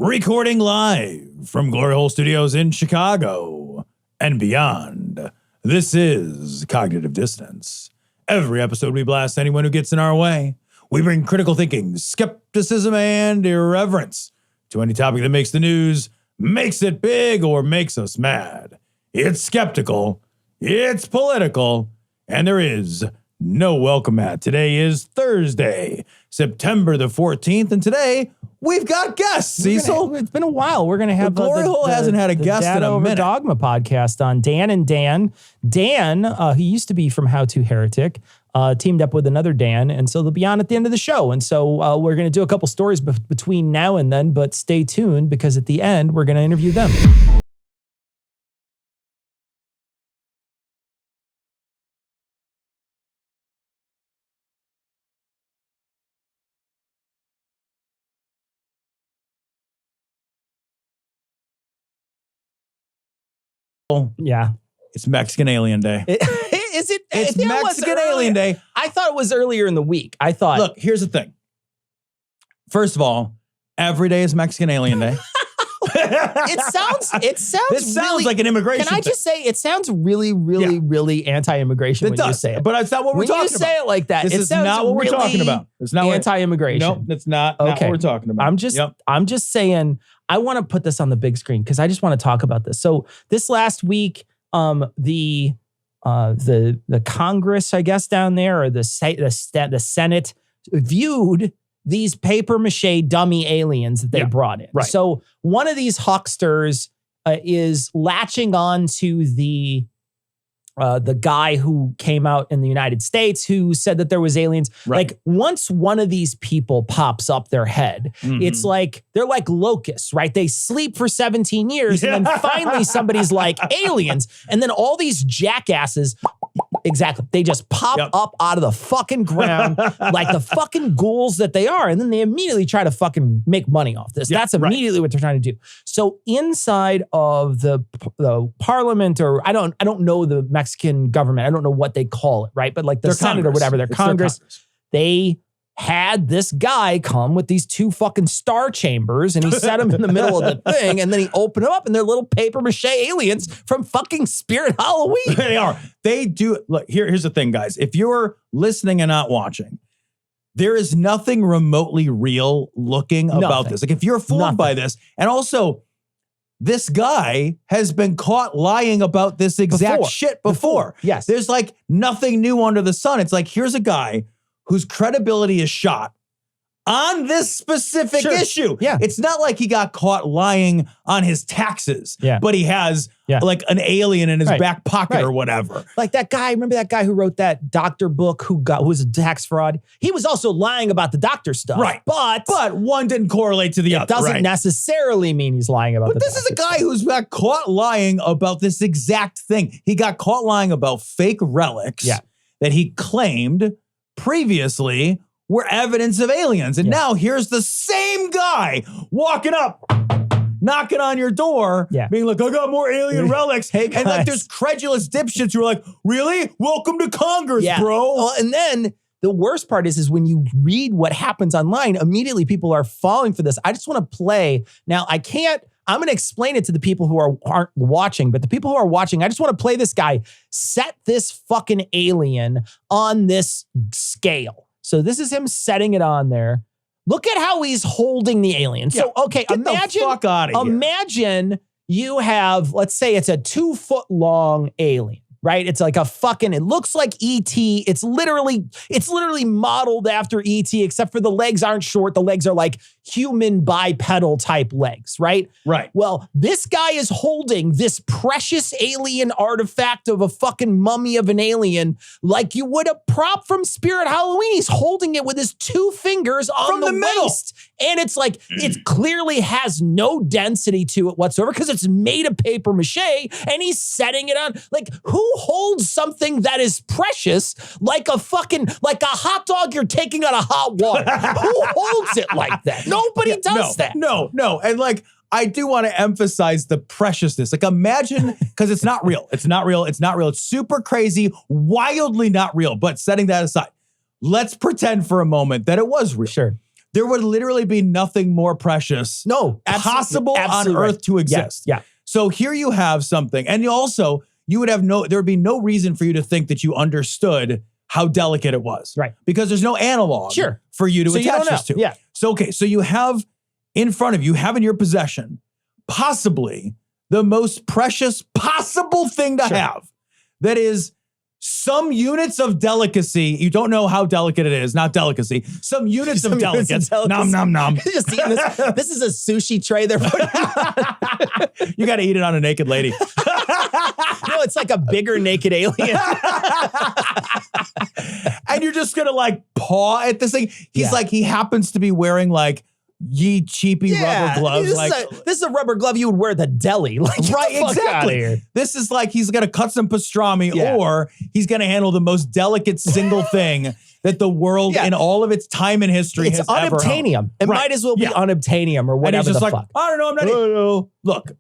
Recording live from Glory Hole Studios in Chicago and beyond. This is Cognitive Dissonance. Every episode we blast anyone who gets in our way. We bring critical thinking, skepticism, and irreverence to any topic that makes the news, makes it big, or makes us mad. It's skeptical, it's political, and there is no welcome mat. Today is Thursday, September the 14th, and today we've got guests, Cecil. It's been a while. We're going to have the Glory Hole hasn't had a guest in Data a Over minute. Dogma podcast on Dan and Dan. Dan, he used to be from How to Heretic, teamed up with another Dan, and so they'll be on at the end of the show. And so we're going to do a couple stories between now and then, but stay tuned because at the end, we're going to interview them. Yeah. It's Mexican Alien Day. Is it? It's Mexican Alien Day. I thought it was earlier in the week. I thought. Look, here's the thing. First of all, every day is Mexican Alien Day. It sounds This sounds really, like an immigration Can I just say, it sounds really anti-immigration when you say it. But that's not what we're talking about. When you say it like that, This it is sounds not what we're really talking about. It's not anti-immigration. Nope, that's not what we're talking about. I'm just saying, I want to put this on the big screen because I just want to talk about this. So this last week, the Congress, I guess, down there, or the Senate viewed these paper mache dummy aliens that they brought in. Right. So one of these hucksters is latching on to the guy who came out in the United States who said that there was aliens. Right. Like once one of these people pops up their head, it's like, they're like locusts, right? They sleep for 17 years and then finally somebody's like aliens. And then all these jackasses, exactly, they just pop up out of the fucking ground like the fucking ghouls that they are. And then they immediately try to fucking make money off this. That's immediately what they're trying to do. So inside of the parliament, or I don't know the Mexican government, I don't know what they call it, right? But like the Senate or whatever, their Congress, they had this guy come with these two fucking star chambers and he set them in the middle of the thing and then he opened them up and they're little paper mache aliens from fucking Spirit Halloween. They are. They do. Look, here's the thing, guys. If you're listening and not watching, there is nothing remotely real looking about this. Like if you're fooled by this, and also this guy has been caught lying about this exact shit before. Yes. There's like nothing new under the sun. It's like, here's a guy whose credibility is shot on this specific issue. Yeah. It's not like he got caught lying on his taxes, but he has like an alien in his back pocket or whatever. Like that guy, remember that guy who wrote that doctor book who was a tax fraud? He was also lying about the doctor stuff. Right. But one didn't correlate to the other. It doesn't necessarily mean he's lying about the But this is a guy who's got caught lying about this exact thing. He got caught lying about fake relics that he claimed previously were evidence of aliens. And now here's the same guy walking up, knocking on your door, being like, I got more alien relics. Hey, and like there's credulous dipshits who are like, really? Welcome to Congress, bro. Well, and then the worst part is when you read what happens online, immediately people are falling for this. I just want to play. Now, I'm going to explain it to the people who aren't watching, but the people who are watching, I just want to play this guy set this fucking alien on this scale. So this is him setting it on there. Look at how he's holding the alien. So, okay, Get the fuck out of here. Imagine you have, let's say it's a 2 foot long alien, right? It's like a fucking, it looks like E.T. It's literally modeled after E.T., except for the legs aren't short. The legs are like human bipedal type legs, right? Right. Well, this guy is holding this precious alien artifact of a fucking mummy of an alien like you would a prop from Spirit Halloween. He's holding it with his 2 fingers on the waist. And it's like, it clearly has no density to it whatsoever because it's made of paper mache and he's setting it on. Like, who holds something that is precious like a hot dog you're taking out of hot water? Who holds it like that? Nobody does that. No. And like, I do want to emphasize the preciousness. Like imagine, because it's not real. It's not real. It's super crazy, wildly not real. But setting that aside, let's pretend for a moment that it was real. Sure. there would literally be nothing more precious possible on Earth to exist. Yeah. So here you have something. And you would have there would be no reason for you to think that you understood how delicate it was. Right. Because there's no analog for you to attach this to. Yeah. So, okay. So you have in front of you, have in your possession, possibly the most precious possible thing to have. That is some units of delicacy. You don't know how delicate it is. Not delicacy. Some units of delicacy. Nom, nom, nom. Just eating this. This is a sushi tray they're putting on. You got to eat it on a naked lady. No, it's like a bigger naked alien. And you're just going to like paw at this thing. He's like, he happens to be wearing like ye cheapy rubber gloves. This is a rubber glove you would wear at the deli. Like, right, exactly. This is like he's going to cut some pastrami or he's going to handle the most delicate single thing that the world in all of its time and history has ever owned. It's unobtainium. It might as well be unobtainium or whatever the fuck. I don't know. I'm not. Look,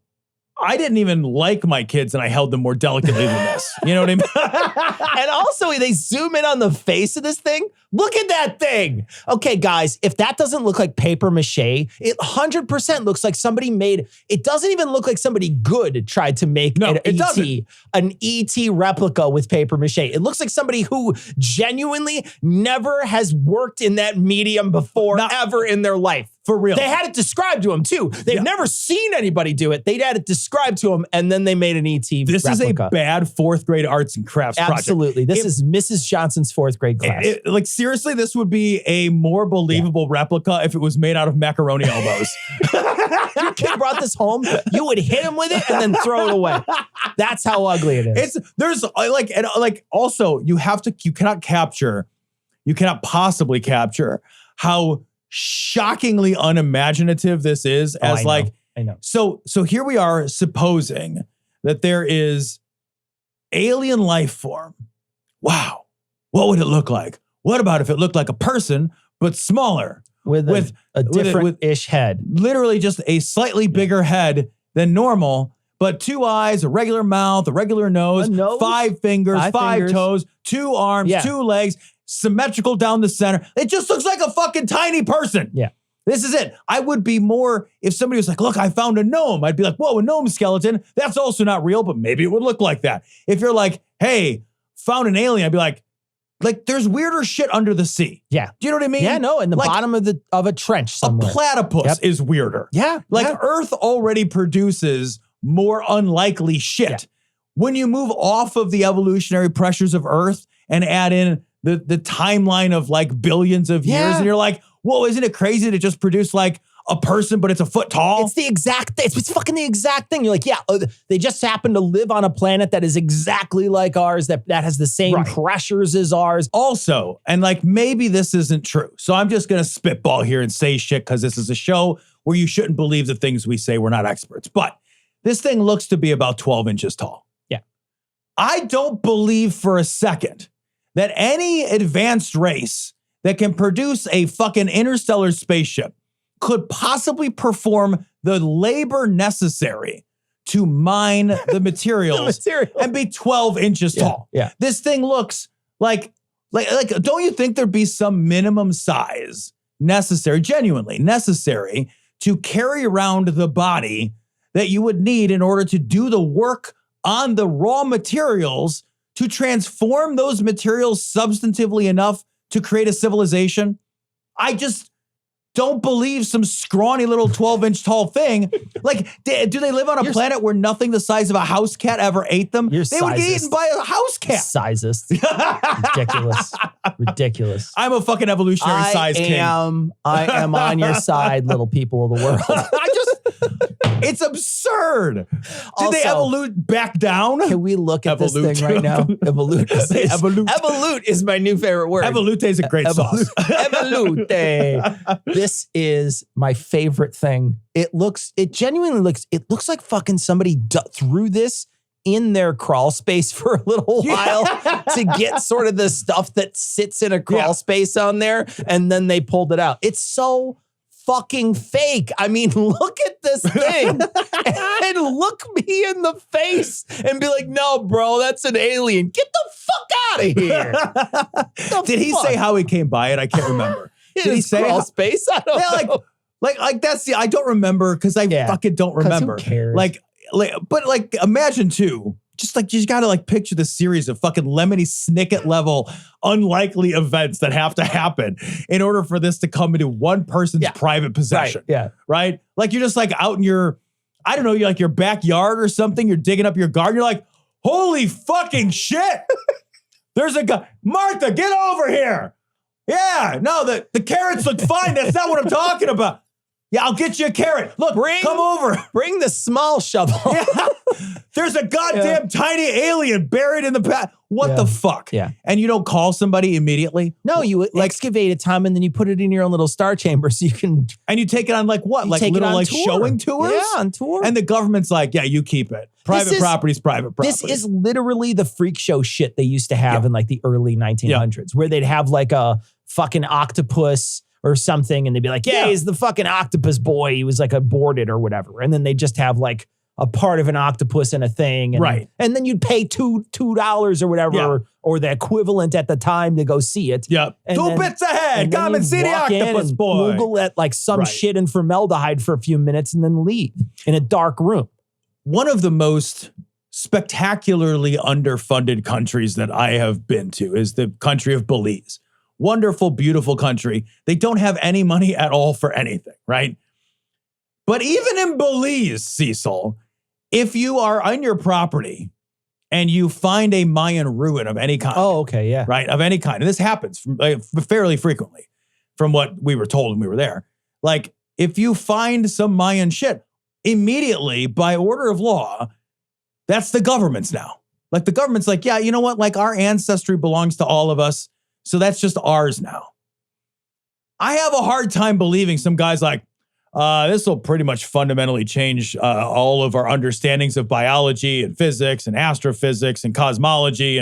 I didn't even like my kids and I held them more delicately than this. You know what I mean? And also they zoom in on the face of this thing. Look at that thing. Okay, guys, if that doesn't look like paper mache, it 100% looks like somebody made, it doesn't even look like somebody good tried to make an ET replica with paper mache. It looks like somebody who genuinely never has worked in that medium before ever in their life. For real. They had it described to them too. They've never seen anybody do it. They had it described to them and then they made an ET This replica. is a bad fourth grade arts and crafts project. Absolutely. This is Mrs. Johnson's fourth grade class. Like seriously, this would be a more believable replica if it was made out of macaroni elbows. Your kid brought this home, you would hit him with it and then throw it away. That's how ugly it is. Also you cannot possibly capture how shockingly unimaginative this is as I know. So here we are supposing that there is alien life form. Wow. What would it look like? What about if it looked like a person, but smaller? With a different-ish head. Literally just a slightly bigger head than normal, but 2 eyes, a regular mouth, a regular nose, 5 fingers, 5 toes, 2 arms, 2 legs, symmetrical down the center. It just looks like a fucking tiny person. Yeah. This is it. I would be more, if somebody was like, look, I found a gnome. I'd be like, whoa, a gnome skeleton. That's also not real, but maybe it would look like that. If you're like, hey, found an alien, I'd be like, there's weirder shit under the sea. Yeah. Do you know what I mean? Yeah, no, in the bottom of a trench somewhere. A platypus is weirder. Yeah. Earth already produces more unlikely shit. Yeah. When you move off of the evolutionary pressures of Earth and add in the timeline of like billions of years, and you're like, whoa, isn't it crazy to just produce like a person, but it's a foot tall? It's the exact thing. It's fucking the exact thing. You're like, they just happen to live on a planet that is exactly like ours, that has the same pressures as ours. Also, and like maybe this isn't true. So I'm just going to spitball here and say shit because this is a show where you shouldn't believe the things we say. We're not experts. But this thing looks to be about 12 inches tall. Yeah. I don't believe for a second that any advanced race that can produce a fucking interstellar spaceship could possibly perform the labor necessary to mine the materials and be 12 inches tall. Yeah. This thing looks like, don't you think there'd be some minimum size necessary, genuinely necessary, to carry around the body that you would need in order to do the work on the raw materials to transform those materials substantively enough to create a civilization? I just don't believe some scrawny little 12-inch tall thing. Like, do they live on a planet where nothing the size of a house cat ever ate them? They would get eaten by a house cat. Sizest. Ridiculous. Ridiculous. I'm a fucking evolutionary size king. I am on your side, little people of the world. It's absurd. Did they evolute back down? Can we look at this thing right now? Evolute. Evolute is my new favorite word. Evolute is a great sauce. Evolute. This is my favorite thing. It genuinely looks like fucking somebody threw this in their crawl space for a little while to get sort of the stuff that sits in a crawl space on there, and then they pulled it out. It's so fucking fake. I mean, look at this thing and look me in the face and be like, no, bro, that's an alien. Get the fuck out of here. Did he say how he came by it? I can't remember. Did he say crawl space? I don't know. Like that's I don't remember because I fucking don't remember. Who cares? But imagine too. Just like you got to like picture the series of fucking Lemony Snicket level unlikely events that have to happen in order for this to come into one person's private possession. Right. Like you're just like out in your, I don't know, you're like your backyard or something. You're digging up your garden. You're like, holy fucking shit. There's a guy. Martha, get over here. Yeah. No, the carrots look fine. That's not what I'm talking about. Yeah, I'll get you a carrot. Look, come over. Bring the small shovel. Yeah. There's a goddamn tiny alien buried in the past. What the fuck? Yeah. And you don't call somebody immediately? No, you excavate a time and then you put it in your own little star chamber so you can. And you take it on like what? Like little like showing tours? Yeah, on tour. And the government's like, yeah, you keep it. Private property's private property. This is literally the freak show shit they used to have in like the early 1900s where they'd have like a fucking octopus or something, and they'd be like, yeah, he's the fucking octopus boy. He was like aborted or whatever. And then they just have like a part of an octopus in a thing. And, and then you'd pay $2 or whatever, or the equivalent at the time to go see it. Yep. And 2 bits ahead. Come and see the octopus boy. Google at like some shit in formaldehyde for a few minutes and then leave in a dark room. One of the most spectacularly underfunded countries that I have been to is the country of Belize. Wonderful, beautiful country. They don't have any money at all for anything, right? But even in Belize, Cecil, if you are on your property and you find a Mayan ruin of any kind. Oh, okay, yeah. Right, of any kind. And this happens fairly frequently from what we were told when we were there. Like, if you find some Mayan shit, immediately, by order of law, that's the government's now. Like, the government's like, yeah, you know what? Like, our ancestry belongs to all of us. So that's just ours now. I have a hard time believing some guys like, this will pretty much fundamentally change all of our understandings of biology and physics and astrophysics and cosmology.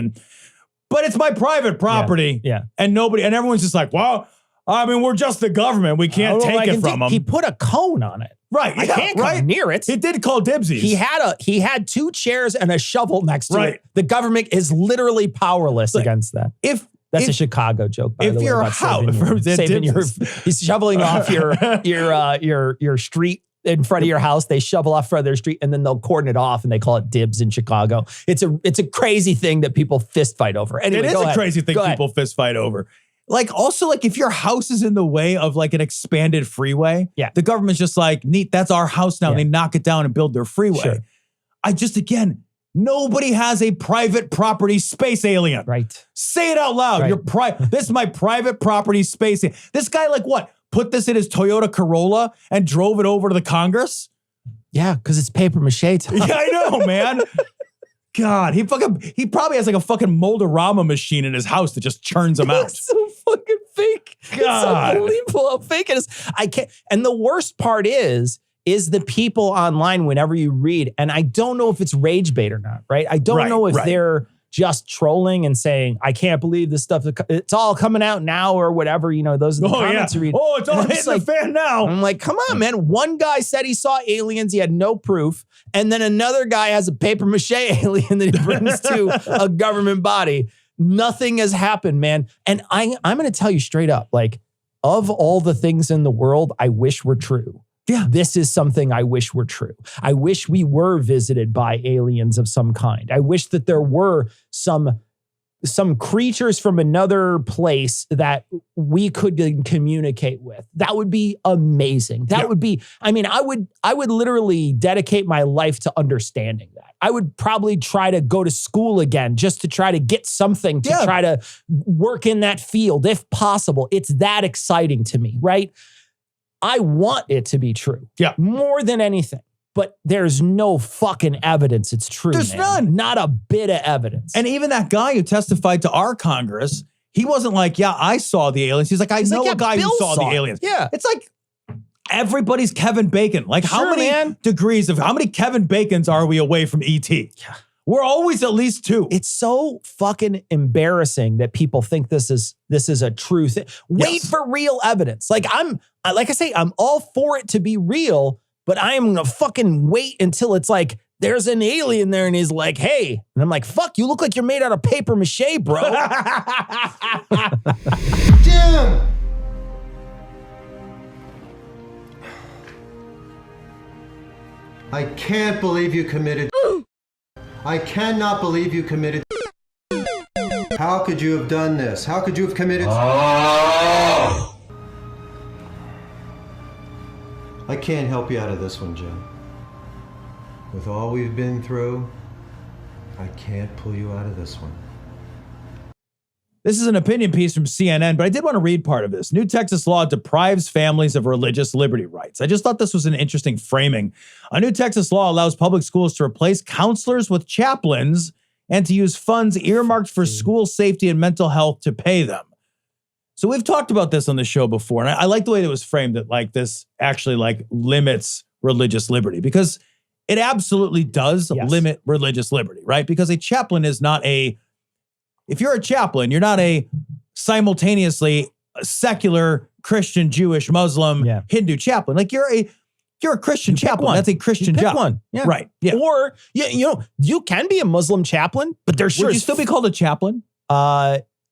But it's my private property. Yeah. And everyone's just like, well, I mean, we're just the government. We can't take it from them. He put a cone on it. Right. I can't come near it. He did call dibsies. He had 2 chairs and a shovel next to it. The government is literally powerless against that. That's a Chicago joke, by the way. If you're he's shoveling off your street in front of your house. They shovel off front of their street and then they'll cordon it off and they call it dibs in Chicago. It's a crazy thing that people fist fight over. Anyway, it is a crazy thing people fist fight over. Like, also, like, if your house is in the way of like an expanded freeway, the government's just like, neat, that's our house now. And they knock it down and build their freeway. Again, nobody has a private property space alien. Right. Say it out loud. This is my private property space alien. This guy, like, what? Put this in his Toyota Corolla and drove it over to the Congress? Yeah, because it's paper mache. Yeah, I know, man. God, he probably has like a fucking Mold-A-Rama machine in his house that just churns them out. It's so fucking fake. God. It's unbelievable how fake it is. I can't. And the worst part is the people online, whenever you read, and I don't know if it's rage bait or not, right? I don't know if they're just trolling and saying, I can't believe this stuff, it's all coming out now or whatever, you know, those are the comments you read. Oh, it's all hitting the fan now. I'm like, come on, man. One guy said he saw aliens, he had no proof, and then another guy has a paper mache alien that he brings to a government body. Nothing has happened, man. And I'm going to tell you straight up, like, of all the things in the world I wish were true, this is something I wish were true. I wish we were visited by aliens of some kind. I wish that there were some creatures from another place that we could communicate with. That would be amazing. That would be, I mean, I would literally dedicate my life to understanding that. I would probably try to go to school again just to try to get something to try to work in that field if possible. It's that exciting to me, right? I want it to be true. Yeah. More than anything. But there's no fucking evidence it's true. There's none. Not a bit of evidence. And even that guy who testified to our Congress, he wasn't like, yeah, I saw the aliens. He's like, I know a guy who saw the aliens. Yeah. It's like everybody's Kevin Bacon. Like, how many degrees of, how many Kevin Bacons are we away from ET? Yeah. We're always at least 2. It's so fucking embarrassing that people think this is a true thing. Wait for real evidence. Like I say, I'm all for it to be real, but I'm gonna fucking wait until it's like, there's an alien there and he's like, hey. And I'm like, fuck, you look like you're made out of paper mache, bro. Jim! I can't believe you committed. I cannot believe you committed. How could you have done this? How could you have committed? I can't help you out of this one, Jim. With all we've been through, I can't pull you out of this one. This is an opinion piece from CNN, but I did want to read part of this. New Texas law deprives families of religious liberty rights. I just thought this was an interesting framing. A new Texas law allows public schools to replace counselors with chaplains and to use funds earmarked for school safety and mental health to pay them. So we've talked about this on the show before, and I like the way it was framed that like this actually like limits religious liberty, because it absolutely does limit religious liberty, right? Because a chaplain is not if you're a chaplain, you're not a simultaneously secular Christian, Jewish, Muslim, Hindu chaplain. Like you're a Christian chaplain. That's a Christian job. One. Yeah. Right. Yeah. Or you can be a Muslim chaplain, but there sure would you still be called a chaplain?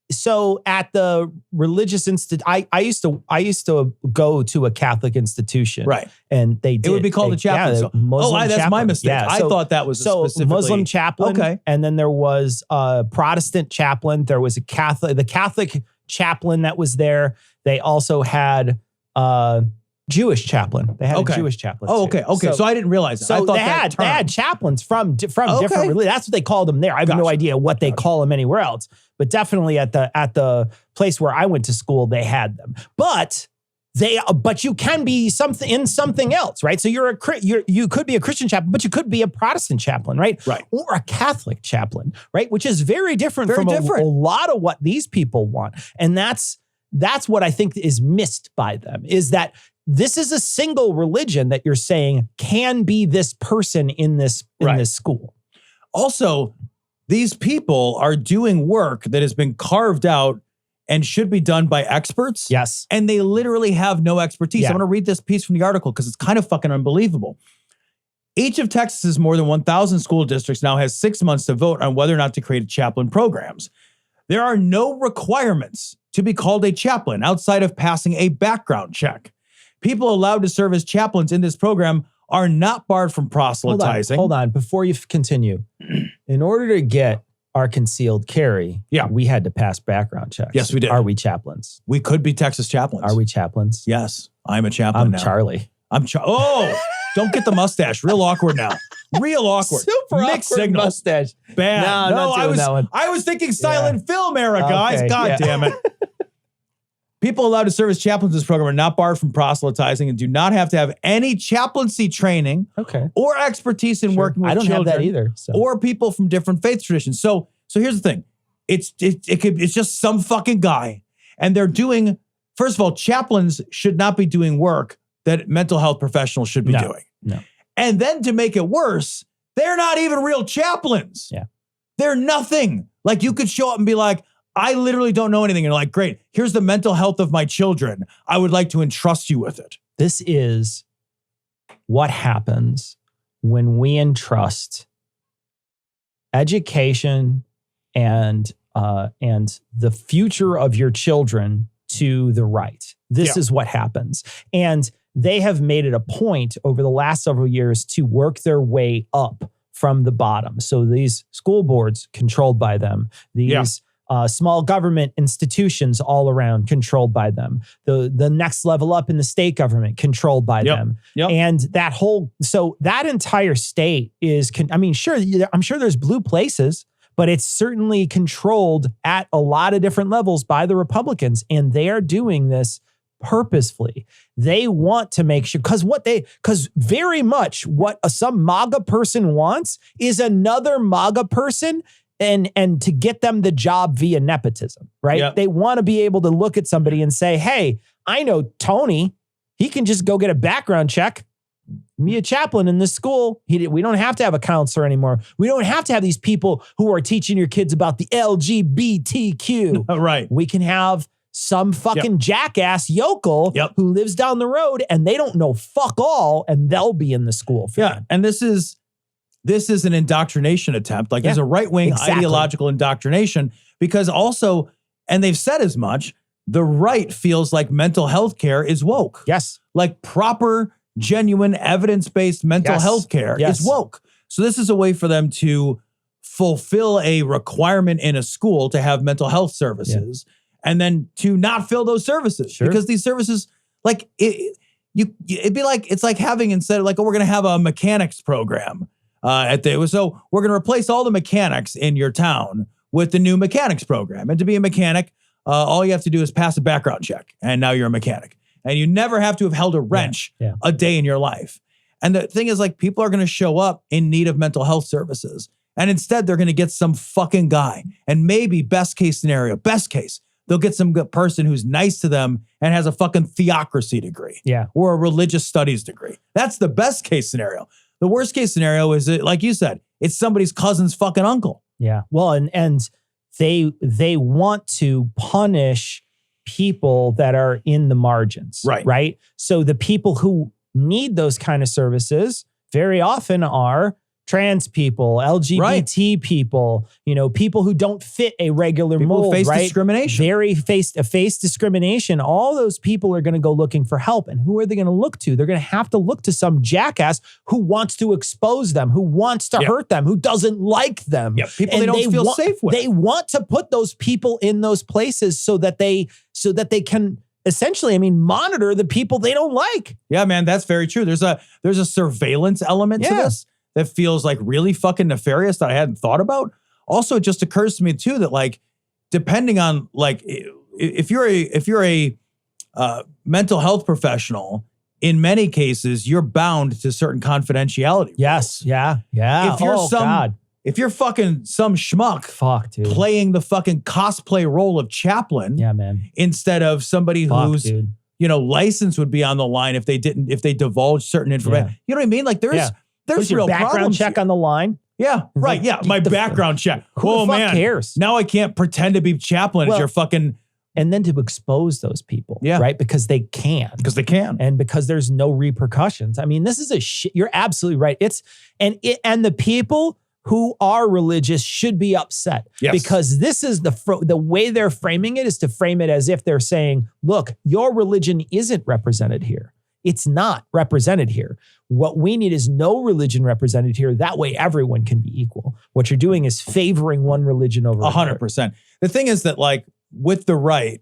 So at the religious I used to go to a Catholic institution, right? And they did. It would be called a chaplain. That's chaplain. My mistake. Yeah, I thought that was specifically Muslim chaplain. Okay, and then there was a Protestant chaplain. There was the Catholic chaplain that was there. They also had Jewish chaplain. They had a Jewish chaplain. Oh, okay, okay. So I didn't realize that. So I thought they had chaplains from different religions. That's what they called them there. I have no idea what they call them anywhere else, but definitely at the place where I went to school, they had them. But you can be something else, right? So you could be a Christian chaplain, but you could be a Protestant chaplain, right? Right. Or a Catholic chaplain, right? Which is very different from a lot of what these people want, and that's what I think is missed by them, is that this is a single religion that you're saying can be this person in this school. Also, these people are doing work that has been carved out and should be done by experts. Yes. And they literally have no expertise. I'm going to read this piece from the article because it's kind of fucking unbelievable. Each of Texas's more than 1,000 school districts now has 6 months to vote on whether or not to create chaplain programs. There are no requirements to be called a chaplain outside of passing a background check. People allowed to serve as chaplains in this program are not barred from proselytizing. Hold on. Before you continue, in order to get our concealed carry, we had to pass background checks. Yes, we did. Are we chaplains? We could be Texas chaplains. Are we chaplains? Yes, I'm a chaplain now. Charlie. Don't get the mustache. Real awkward now. Real awkward. Super Mixed awkward signal. Mustache. Bad. No, I was thinking silent film era, guys. God damn it. People allowed to serve as chaplains in this program are not barred from proselytizing and do not have to have any chaplaincy training or expertise in working with children. I don't have that either. Or people from different faith traditions. So here's the thing. It's just some fucking guy. And they're doing, first of all, chaplains should not be doing work that mental health professionals should be doing. No. And then to make it worse, they're not even real chaplains. Yeah. They're nothing. Like you could show up and be like, I literally don't know anything. And you're like, great, here's the mental health of my children. I would like to entrust you with it. This is what happens when we entrust education and the future of your children to the right. This is what happens. And they have made it a point over the last several years to work their way up from the bottom. So these school boards controlled by them, these small government institutions all around controlled by them. The next level up in the state government controlled by them. Yep. And that entire state is, I'm sure there's blue places, but it's certainly controlled at a lot of different levels by the Republicans. And they are doing this purposefully. They want to make sure, because very much what some MAGA person wants is another MAGA person and to get them the job via nepotism, right? Yep. They want to be able to look at somebody and say, hey, I know Tony, he can just go get a background check, be a chaplain in this school. We don't have to have a counselor anymore. We don't have to have these people who are teaching your kids about the LGBTQ. Right. We can have some fucking jackass yokel who lives down the road and they don't know fuck all and they'll be in the school. And this is an indoctrination attempt. Like there's a right-wing ideological indoctrination because also, and they've said as much, the right feels like mental health care is woke. Yes. Like proper genuine evidence-based mental health care is woke. So this is a way for them to fulfill a requirement in a school to have mental health services and then to not fill those services because these services, like it'd be like, it's like having instead of like, oh, we're going to have a mechanics program so we're going to replace all the mechanics in your town with the new mechanics program. And to be a mechanic, all you have to do is pass a background check and now you're a mechanic. And you never have to have held a wrench a day in your life. And the thing is, like, people are going to show up in need of mental health services. And instead, they're going to get some fucking guy. And maybe best case, they'll get some good person who's nice to them and has a fucking theocracy degree. Or a religious studies degree. That's the best case scenario. The worst case scenario is, like you said, it's somebody's cousin's fucking uncle. Yeah. Well, and they want to punish people that are in the margins, right? So the people who need those kind of services very often are trans people, LGBT people, people who don't fit a regular mold, face discrimination. Very face discrimination. All those people are going to go looking for help. And who are they going to look to? They're going to have to look to some jackass who wants to expose them, who wants to hurt them, who doesn't like them. People they don't feel safe with. They want to put those people in those places so that they can essentially, monitor the people they don't like. Yeah, man, that's very true. There's a surveillance element to this that feels like really fucking nefarious that I hadn't thought about. Also, it just occurs to me too that, like, depending on, like, if you're a mental health professional, in many cases you're bound to certain confidentiality. Yes. Yeah. If you're fucking some schmuck, dude, playing the fucking cosplay role of chaplain, instead of somebody whose license would be on the line if they divulged certain information. You know what I mean? Like there's real background check here. On the line. Yeah, right. Yeah, my background check. Who the fuck cares? Now I can't pretend to be chaplain as your fucking. And then to expose those people, right? Because they can. And because there's no repercussions. This is a shit. You're absolutely right. And the people who are religious should be upset because this is the way they're framing it is to frame it as if they're saying, look, your religion isn't represented here. It's not represented here. What we need is no religion represented here. That way everyone can be equal. What you're doing is favoring one religion over 100%. The thing is that, like, with the right,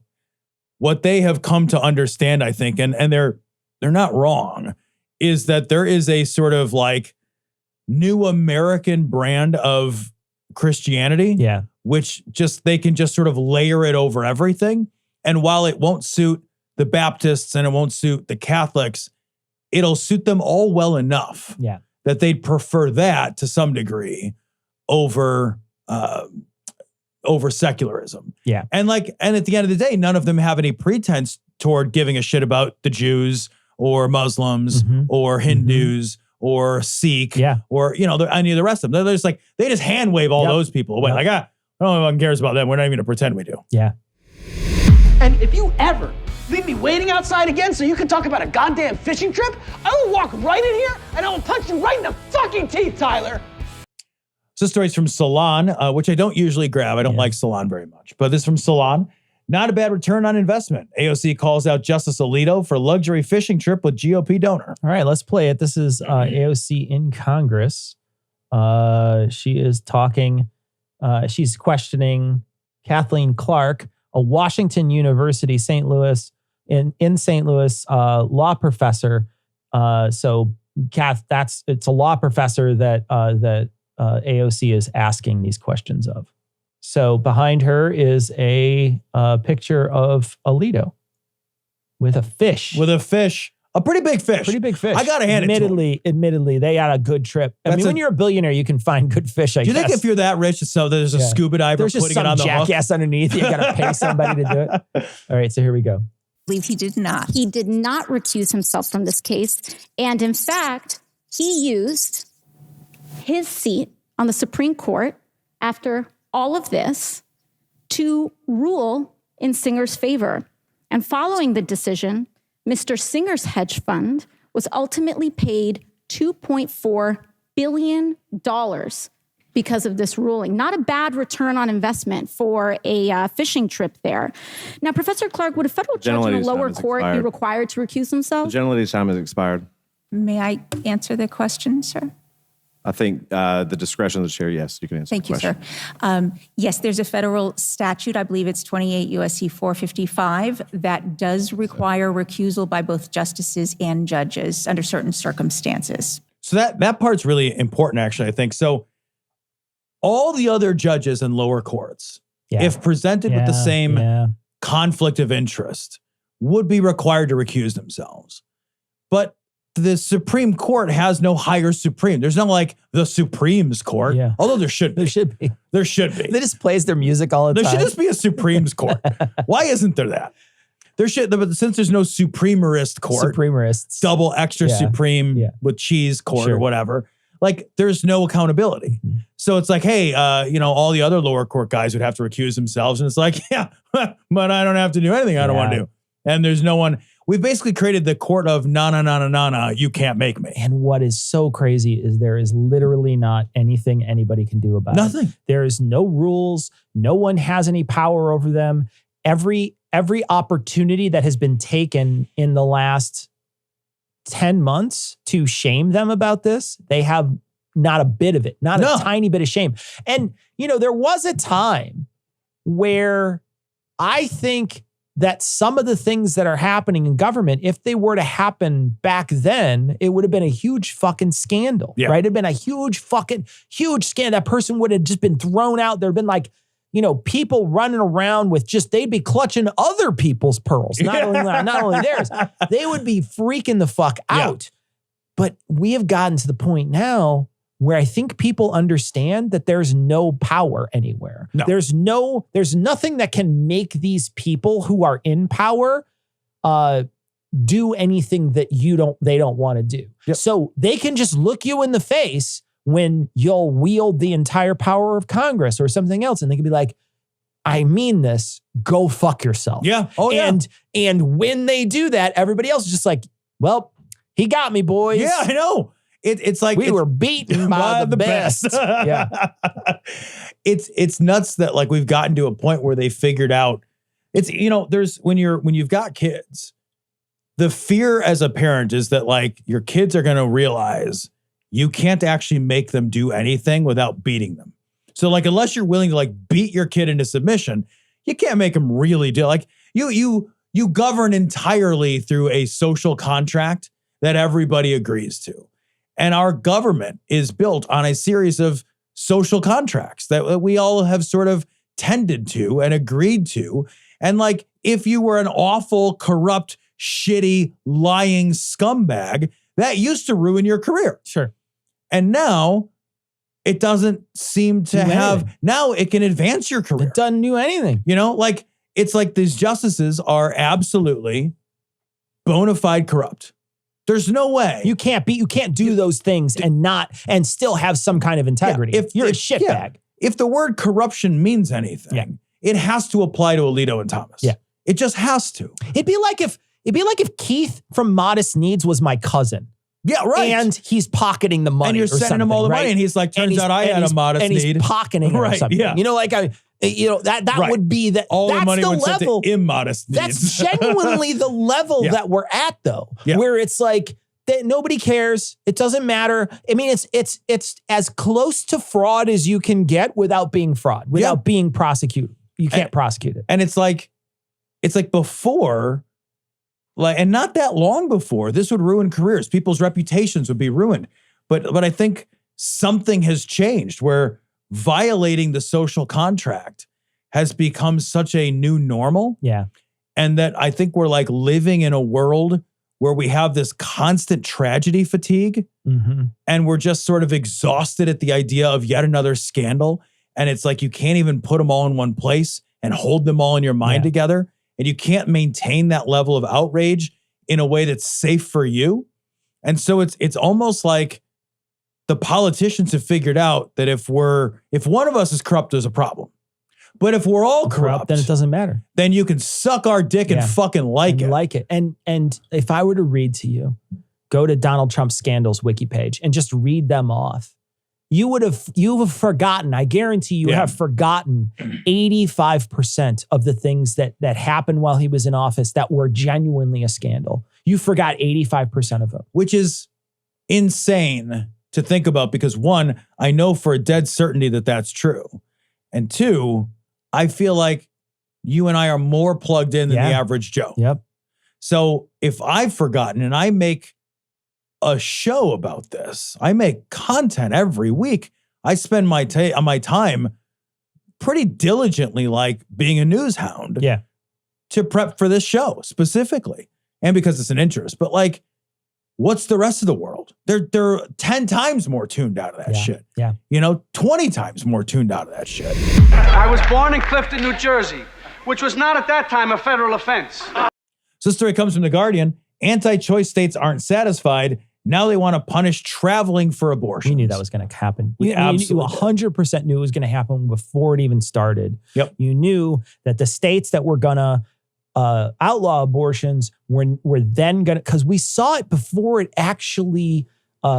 what they have come to understand, I think, and they're not wrong, is that there is a sort of like new American brand of Christianity, which they can just sort of layer it over everything. And while it won't suit the Baptists and it won't suit the Catholics, it'll suit them all well enough that they'd prefer that to some degree over secularism. And at the end of the day, none of them have any pretense toward giving a shit about the Jews or Muslims or Hindus or Sikh or, any of the rest of them. They're just like, they just hand wave all those people away. Like, I don't know if anyone cares about them. We're not even going to pretend we do. And if you ever leave me waiting outside again so you can talk about a goddamn fishing trip, I will walk right in here and I will punch you right in the fucking teeth, Tyler. So this story's from Salon, which I don't usually grab. I don't like Salon very much, but this is from Salon. Not a bad return on investment. AOC calls out Justice Alito for luxury fishing trip with GOP donor. All right, let's play it. This is AOC in Congress. She is talking, she's questioning Kathleen Clark, a Washington University, St. Louis, in St. Louis law professor. So Kath, it's a law professor that AOC is asking these questions of. So behind her is a picture of Alito with a fish. A pretty big fish. I got to hand it to him. Admittedly, they had a good trip. When you're a billionaire, you can find good fish, Do you think if you're that rich, so there's a scuba diver putting it on the hook? There's just some jackass underneath. You got to pay somebody to do it. All right, so here we go. Believe he did not. He did not recuse himself from this case. And in fact, he used his seat on the Supreme Court after all of this to rule in Singer's favor. And following the decision, Mr. Singer's hedge fund was ultimately paid $2.4 billion because of this ruling. Not a bad return on investment for a fishing trip there. Now, Professor Clark, would a federal judge in a lower court be required to recuse himself? The gentlelady's time has expired. May I answer the question, sir? I think the discretion of the chair, yes, you can answer Thank the you, question. sir. Yes, there's a federal statute, I believe it's 28 U.S.C. 455, that does require recusal by both justices and judges under certain circumstances. So that part's really important, actually, I think. So all the other judges in lower courts, if presented with the same conflict of interest, would be required to recuse themselves. But the Supreme Court has no higher supreme. There's no like the Supremes Court. Yeah. Although there should be. There should be. There should be. They just plays their music all the There time. should just be a Supremes Court. Why isn't there that? There should, but since there's no Supremerist Court, Supremerists. double extra supreme with cheese court or whatever, like there's no accountability. So it's like, hey, all the other lower court guys would have to recuse themselves. And it's like, yeah, but I don't have to do anything I don't want to do. And there's no one. We've basically created the court of na, you can't make me. And what is so crazy is there is literally not anything anybody can do about it. Nothing. There is no rules. No one has any power over them. Every opportunity that has been taken in the last 10 months to shame them about this, they have not a bit of it, not a tiny bit of shame. And, there was a time where I think that some of the things that are happening in government, if they were to happen back then, it would have been a huge fucking scandal, right? It'd been a huge scandal. That person would have just been thrown out. There'd been like, people running around with they'd be clutching other people's pearls, not only theirs. They would be freaking the fuck out. But we have gotten to the point now where I think people understand that there's no power anywhere. No. There's nothing that can make these people who are in power do anything that they don't want to do. Yep. So they can just look you in the face when you'll wield the entire power of Congress or something else. And they can be like, I mean this, go fuck yourself. Yeah. Oh, And when they do that, everybody else is just like, well, he got me, boys. Yeah, I know. It's like we were beaten by the best. Yeah. It's nuts that like we've gotten to a point where they figured out it's, there's when you've got kids, the fear as a parent is that like your kids are going to realize you can't actually make them do anything without beating them. So like, unless you're willing to like beat your kid into submission, you can't make them really do like you govern entirely through a social contract that everybody agrees to. And our government is built on a series of social contracts that we all have sort of tended to and agreed to. And like, if you were an awful, corrupt, shitty, lying scumbag, that used to ruin your career. Sure. And now it doesn't seem to have, now it can advance your career. It doesn't do anything. Like, it's like these justices are absolutely bona fide corrupt. There's no way. You can't do those things and still have some kind of integrity. Yeah, you're a shitbag. If the word corruption means anything, it has to apply to Alito and Thomas. Yeah. It just has to. It'd be like if Keith from Modest Needs was my cousin. Yeah, right. And he's pocketing the money. And you're sending him all the money, and he's like, turns out I had a modest need. And he's pocketing it or something. Yeah. That would be that. All that's the money the would level. send to immodest needs. That's genuinely the level that we're at, though, where it's like that nobody cares. It doesn't matter. I mean, it's as close to fraud as you can get without being fraud, without being prosecuted. You can't prosecute it. And it's like before, like, and not that long before, this would ruin careers. People's reputations would be ruined. But I think something has changed where violating the social contract has become such a new normal. Yeah. And that I think we're like living in a world where we have this constant tragedy fatigue. Mm-hmm. And we're just sort of exhausted at the idea of yet another scandal. And it's like you can't even put them all in one place and hold them all in your mind together. And you can't maintain that level of outrage in a way that's safe for you. And so it's almost like the politicians have figured out that if one of us is corrupt, there's a problem. But if we're all corrupt, then it doesn't matter. Then you can suck our dick and fucking like it. And if I were to read to you, go to Donald Trump's scandals wiki page and just read them off. You have forgotten, I guarantee you have forgotten 85% of the things that happened while he was in office that were genuinely a scandal. You forgot 85% of them. Which is insane to think about because one, I know for a dead certainty that that's true. And two, I feel like you and I are more plugged in than the average Joe. Yep. So if I've forgotten and I make a show about this, I make content every week. I spend my time pretty diligently, like being a news hound to prep for this show specifically. And because it's an interest, but like, what's the rest of the world? They're 10 times more tuned out of that shit. Yeah. 20 times more tuned out of that shit. I was born in Clifton, New Jersey, which was not at that time a federal offense. So this story comes from The Guardian. Anti-choice states aren't satisfied. Now they want to punish traveling for abortion. We knew that was going to happen. We You absolutely 100% knew it was going to happen before it even started. Yep. You knew that the states that were going to outlaw abortions were then going to, because we saw it before it actually,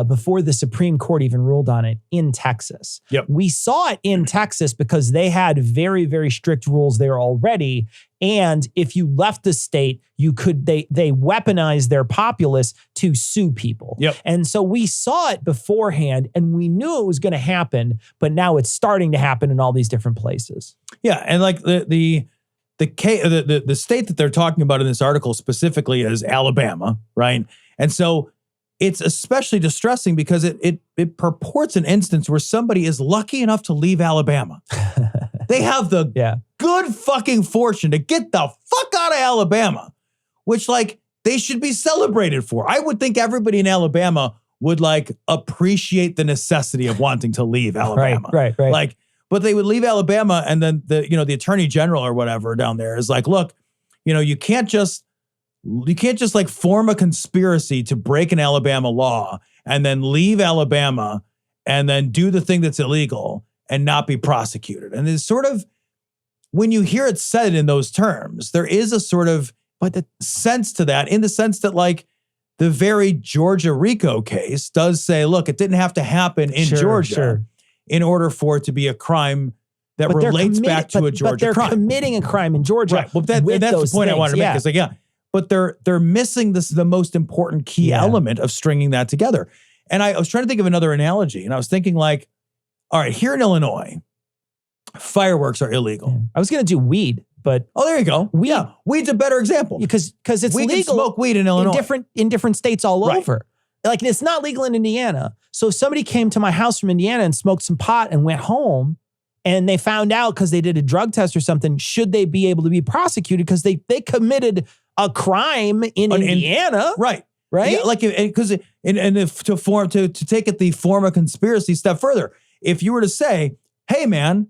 before the Supreme Court even ruled on it in Texas. Yep. We saw it in Texas because they had very, very strict rules there already. And if you left the state, they weaponized their populace to sue people. Yep. And so we saw it beforehand and we knew it was going to happen, but now it's starting to happen in all these different places. Yeah. And like the state that they're talking about in this article specifically is Alabama, right? And so it's especially distressing because it purports an instance where somebody is lucky enough to leave Alabama. They have the good fucking fortune to get the fuck out of Alabama, which like they should be celebrated for. I would think everybody in Alabama would like appreciate the necessity of wanting to leave Alabama. Right. Like, but they would leave Alabama and then the attorney general or whatever down there is like, look, you can't just like form a conspiracy to break an Alabama law and then leave Alabama and then do the thing that's illegal and not be prosecuted. And it's sort of, when you hear it said in those terms, there is a sort of sense to that, in the sense that like the very Georgia RICO case does say, look, it didn't have to happen in Georgia in order for it to be a crime that relates back to a Georgia crime. But they're committing a crime in Georgia. Right. Well, that's the point I wanted to make. Is like, but they're missing the most important key element of stringing that together. And I was trying to think of another analogy, and I was thinking like, all right, here in Illinois, fireworks are illegal. Yeah. I was going to do weed, but there you go. Weed's a better example because it's we legal. Can smoke weed in Illinois in different states all over. Like it's not legal in Indiana. So if somebody came to my house from Indiana and smoked some pot and went home, and they found out because they did a drug test or something, should they be able to be prosecuted because they committed a crime in Indiana? Right. Yeah, like because to take it the form of conspiracy step further, if you were to say, hey man,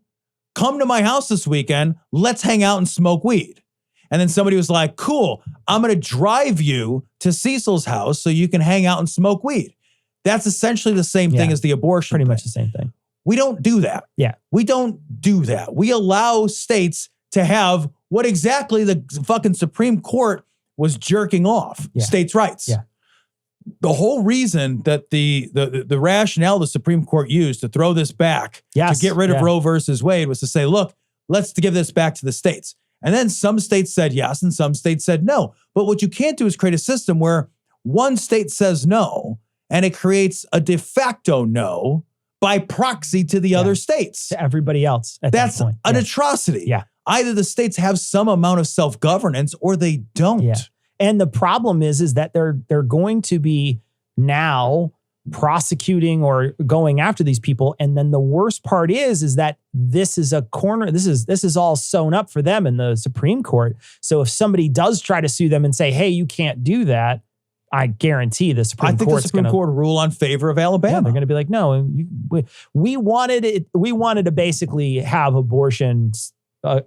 come to my house this weekend, let's hang out and smoke weed. And then somebody was like, cool, I'm going to drive you to Cecil's house so you can hang out and smoke weed. That's essentially the same thing as the abortion. Pretty much the same thing. We don't do that. Yeah. We don't do that. We allow states to have what exactly the fucking Supreme Court was jerking off, states' rights. Yeah. The whole reason that the rationale the Supreme Court used to throw this back to get rid of Roe versus Wade was to say, look, let's give this back to the states. And then some states said yes and some states said no. But what you can't do is create a system where one state says no and it creates a de facto no by proxy to the other states. To everybody else at That's that point. an atrocity. Yeah. Either the states have some amount of self-governance or they don't. Yeah. And the problem is that they're going to be now prosecuting or going after these people. And then the worst part is that this is a corner. This is all sewn up for them in the Supreme Court. So if somebody does try to sue them and say, hey, you can't do that, I guarantee the Supreme Court will rule on favor of Alabama. Yeah, they're going to be like, no, we wanted it. We wanted to basically have abortions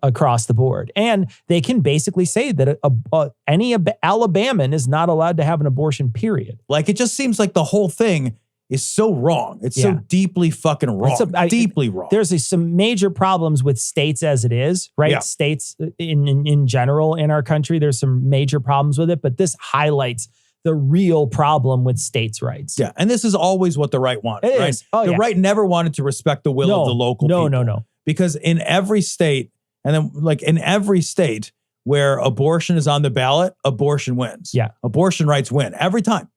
across the board. And they can basically say that any Alabaman is not allowed to have an abortion, period. Like, it just seems like the whole thing is so wrong. It's so deeply fucking wrong. Deeply wrong. There's some major problems with states as it is, right? Yeah. States in general in our country, there's some major problems with it, but this highlights the real problem with states' rights. Yeah, and this is always what the right wanted, It right? is. Oh, the right never wanted to respect the will of the local people. No. Because in every state, and then like in every state where abortion is on the ballot, abortion wins. Yeah. Abortion rights win every time.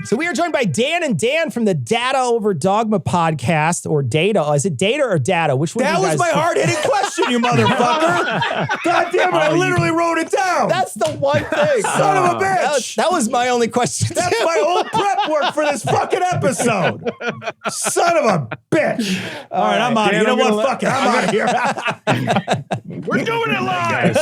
So we are joined by Dan and Dan from the Data Over Dogma podcast, or Data. Is it Data or Data? Which one? That was my hard-hitting question, you motherfucker. God damn it, I literally wrote it down. That's the one thing. Son of a bitch. That was my only question. That's my whole prep work for this fucking episode. Son of a bitch. All right, I'm out of here. You know what? Fuck it. I'm out of here. We're doing it live.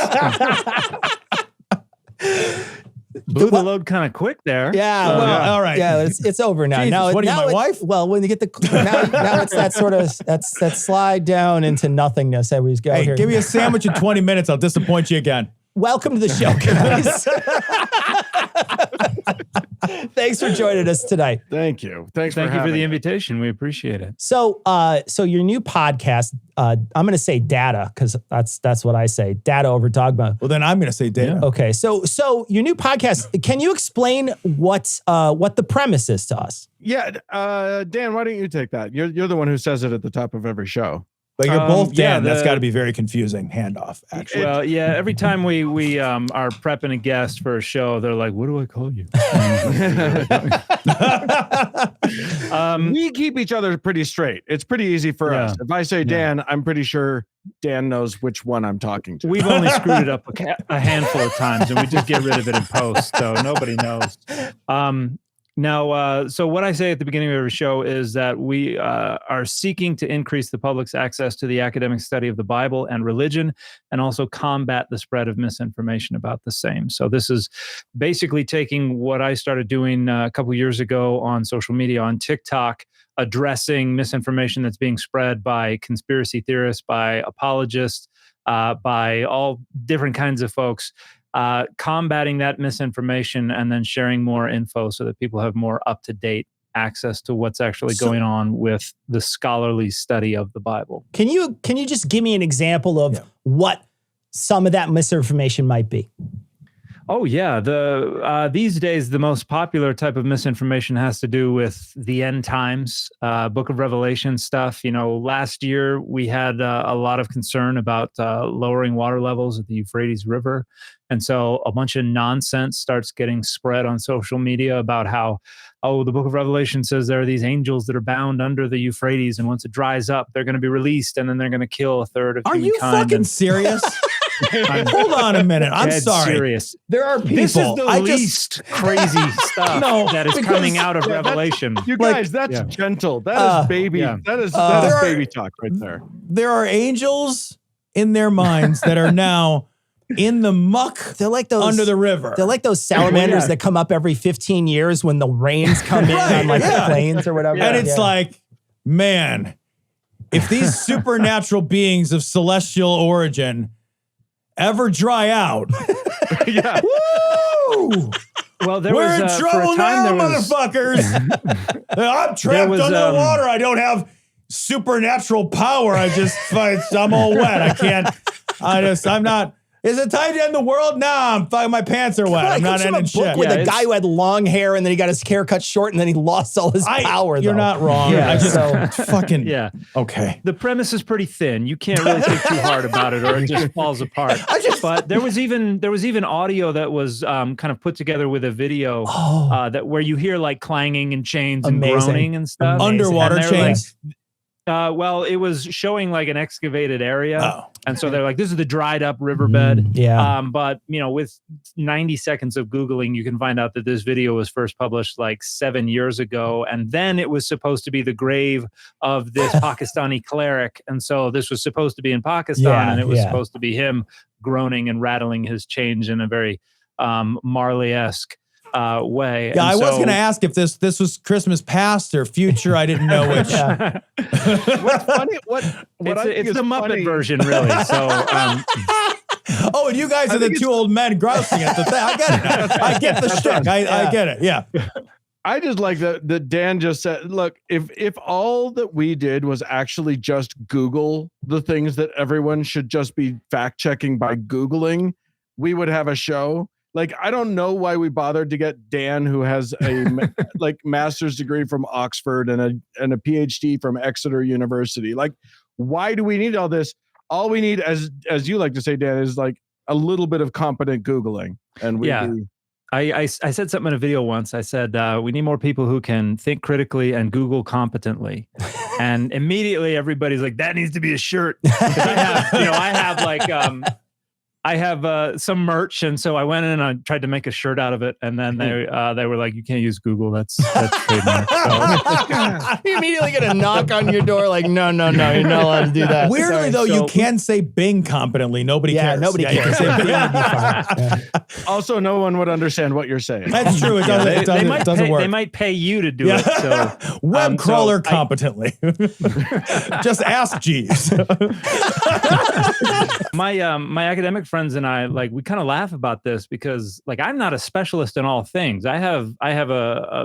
Blew the load kind of quick there. Yeah. All right. Yeah, it's over now. Jesus, now, what are you, now my wife? Well, when you get the now it's that sort of that slide down into nothingness that we go Hey, here. give me a sandwich in 20 minutes. I'll disappoint you again. Welcome to the show, guys. Thanks for joining us tonight. Thank you. Thank you for the invitation. We appreciate it. So, so your new podcast, I'm going to say Data because that's what I say. Data Over Dogma. Well, then I'm going to say Data. Yeah. Okay. So your new podcast. Can you explain what the premise is to us? Yeah, Dan, why don't you take that? You're the one who says it at the top of every show. But you're both Dan. yeah, That's got to be very confusing. Handoff, actually. Well, yeah. Every time we are prepping a guest for a show, they're like, "What do I call you?" We keep each other pretty straight. It's pretty easy for us. If I say Dan, I'm pretty sure Dan knows which one I'm talking to. We've only screwed it up a handful of times, and we just get rid of it in post, so nobody knows. Now, so what I say at the beginning of every show is that we are seeking to increase the public's access to the academic study of the Bible and religion, and also combat the spread of misinformation about the same. So this is basically taking what I started doing a couple years ago on social media, on TikTok, addressing misinformation that's being spread by conspiracy theorists, by apologists, by all different kinds of folks. Combating that misinformation and then sharing more info so that people have more up-to-date access to what's actually going on with the scholarly study of the Bible. Can you just give me an example of what some of that misinformation might be? Oh yeah, these days the most popular type of misinformation has to do with the end times, Book of Revelation stuff. You know, last year we had a lot of concern about lowering water levels at the Euphrates River, and so a bunch of nonsense starts getting spread on social media about how, the Book of Revelation says there are these angels that are bound under the Euphrates, and once it dries up, they're going to be released, and then they're going to kill a third of humankind. Are you fucking serious? Hold on a minute. I'm sorry. Serious. There are people. This is the least crazy stuff that is coming out of Revelation. You guys, that's gentle. That is baby. That is baby talk right there. There are angels in their minds that are now in the muck. They're like those under the river. They're like those salamanders that come up every 15 years when the rains come in on the plains or whatever. And it's like, man, if these supernatural beings of celestial origin ever dry out, woo! Well, we're in trouble now, motherfuckers. I'm trapped underwater. I don't have supernatural power. I'm all wet. I'm not. Is it time to end the world? Nah, my pants are wet. I'm not ending shit. With a guy who had long hair and then he got his hair cut short and then he lost all his power. You're not wrong. Yeah, I just fucking okay. The premise is pretty thin. You can't really think too hard about it, or it just falls apart. But there was even audio that was kind of put together with a video that where you hear like clanging and chains and groaning and stuff. Underwater chains. Well, it was showing like an excavated area. And so they're like, this is the dried up riverbed. But, with 90 seconds of Googling, you can find out that this video was first published like 7 years ago. And then it was supposed to be the grave of this Pakistani cleric. And so this was supposed to be in Pakistan, and it was supposed to be him groaning and rattling his chains in a very Marley-esque way. Yeah, I was going to ask if this was Christmas past or future. I didn't know which. What's funny? It's the Muppet version, really. So. And you guys are the two old men grousing at the thing. I get it. I get the shtick. I get it. Yeah. I just like that Dan just said, look, if all that we did was actually just Google the things that everyone should just be fact checking by Googling, we would have a show. Like, I don't know why we bothered to get Dan, who has a master's degree from Oxford and a PhD from Exeter University. Like, why do we need all this? All we need, as you like to say, Dan, is like a little bit of competent Googling. And I said something in a video once. I said, we need more people who can think critically and Google competently. And immediately everybody's like, that needs to be a shirt. I have some merch, and so I went in and I tried to make a shirt out of it, and then they were like, "You can't use Google. That's trademark." So. You immediately get a knock on your door, like, no, you're not allowed to do that. Weirdly, though, you can say Bing competently. Nobody cares. Nobody cares. You can say Bing would be fine. Yeah. Also, no one would understand what you're saying. That's true. It doesn't work. They might pay you to do it. So, web crawler competently. Just ask Jeeves. My academic friends and I, like, we kind of laugh about this because, like, I'm not a specialist in all things. I have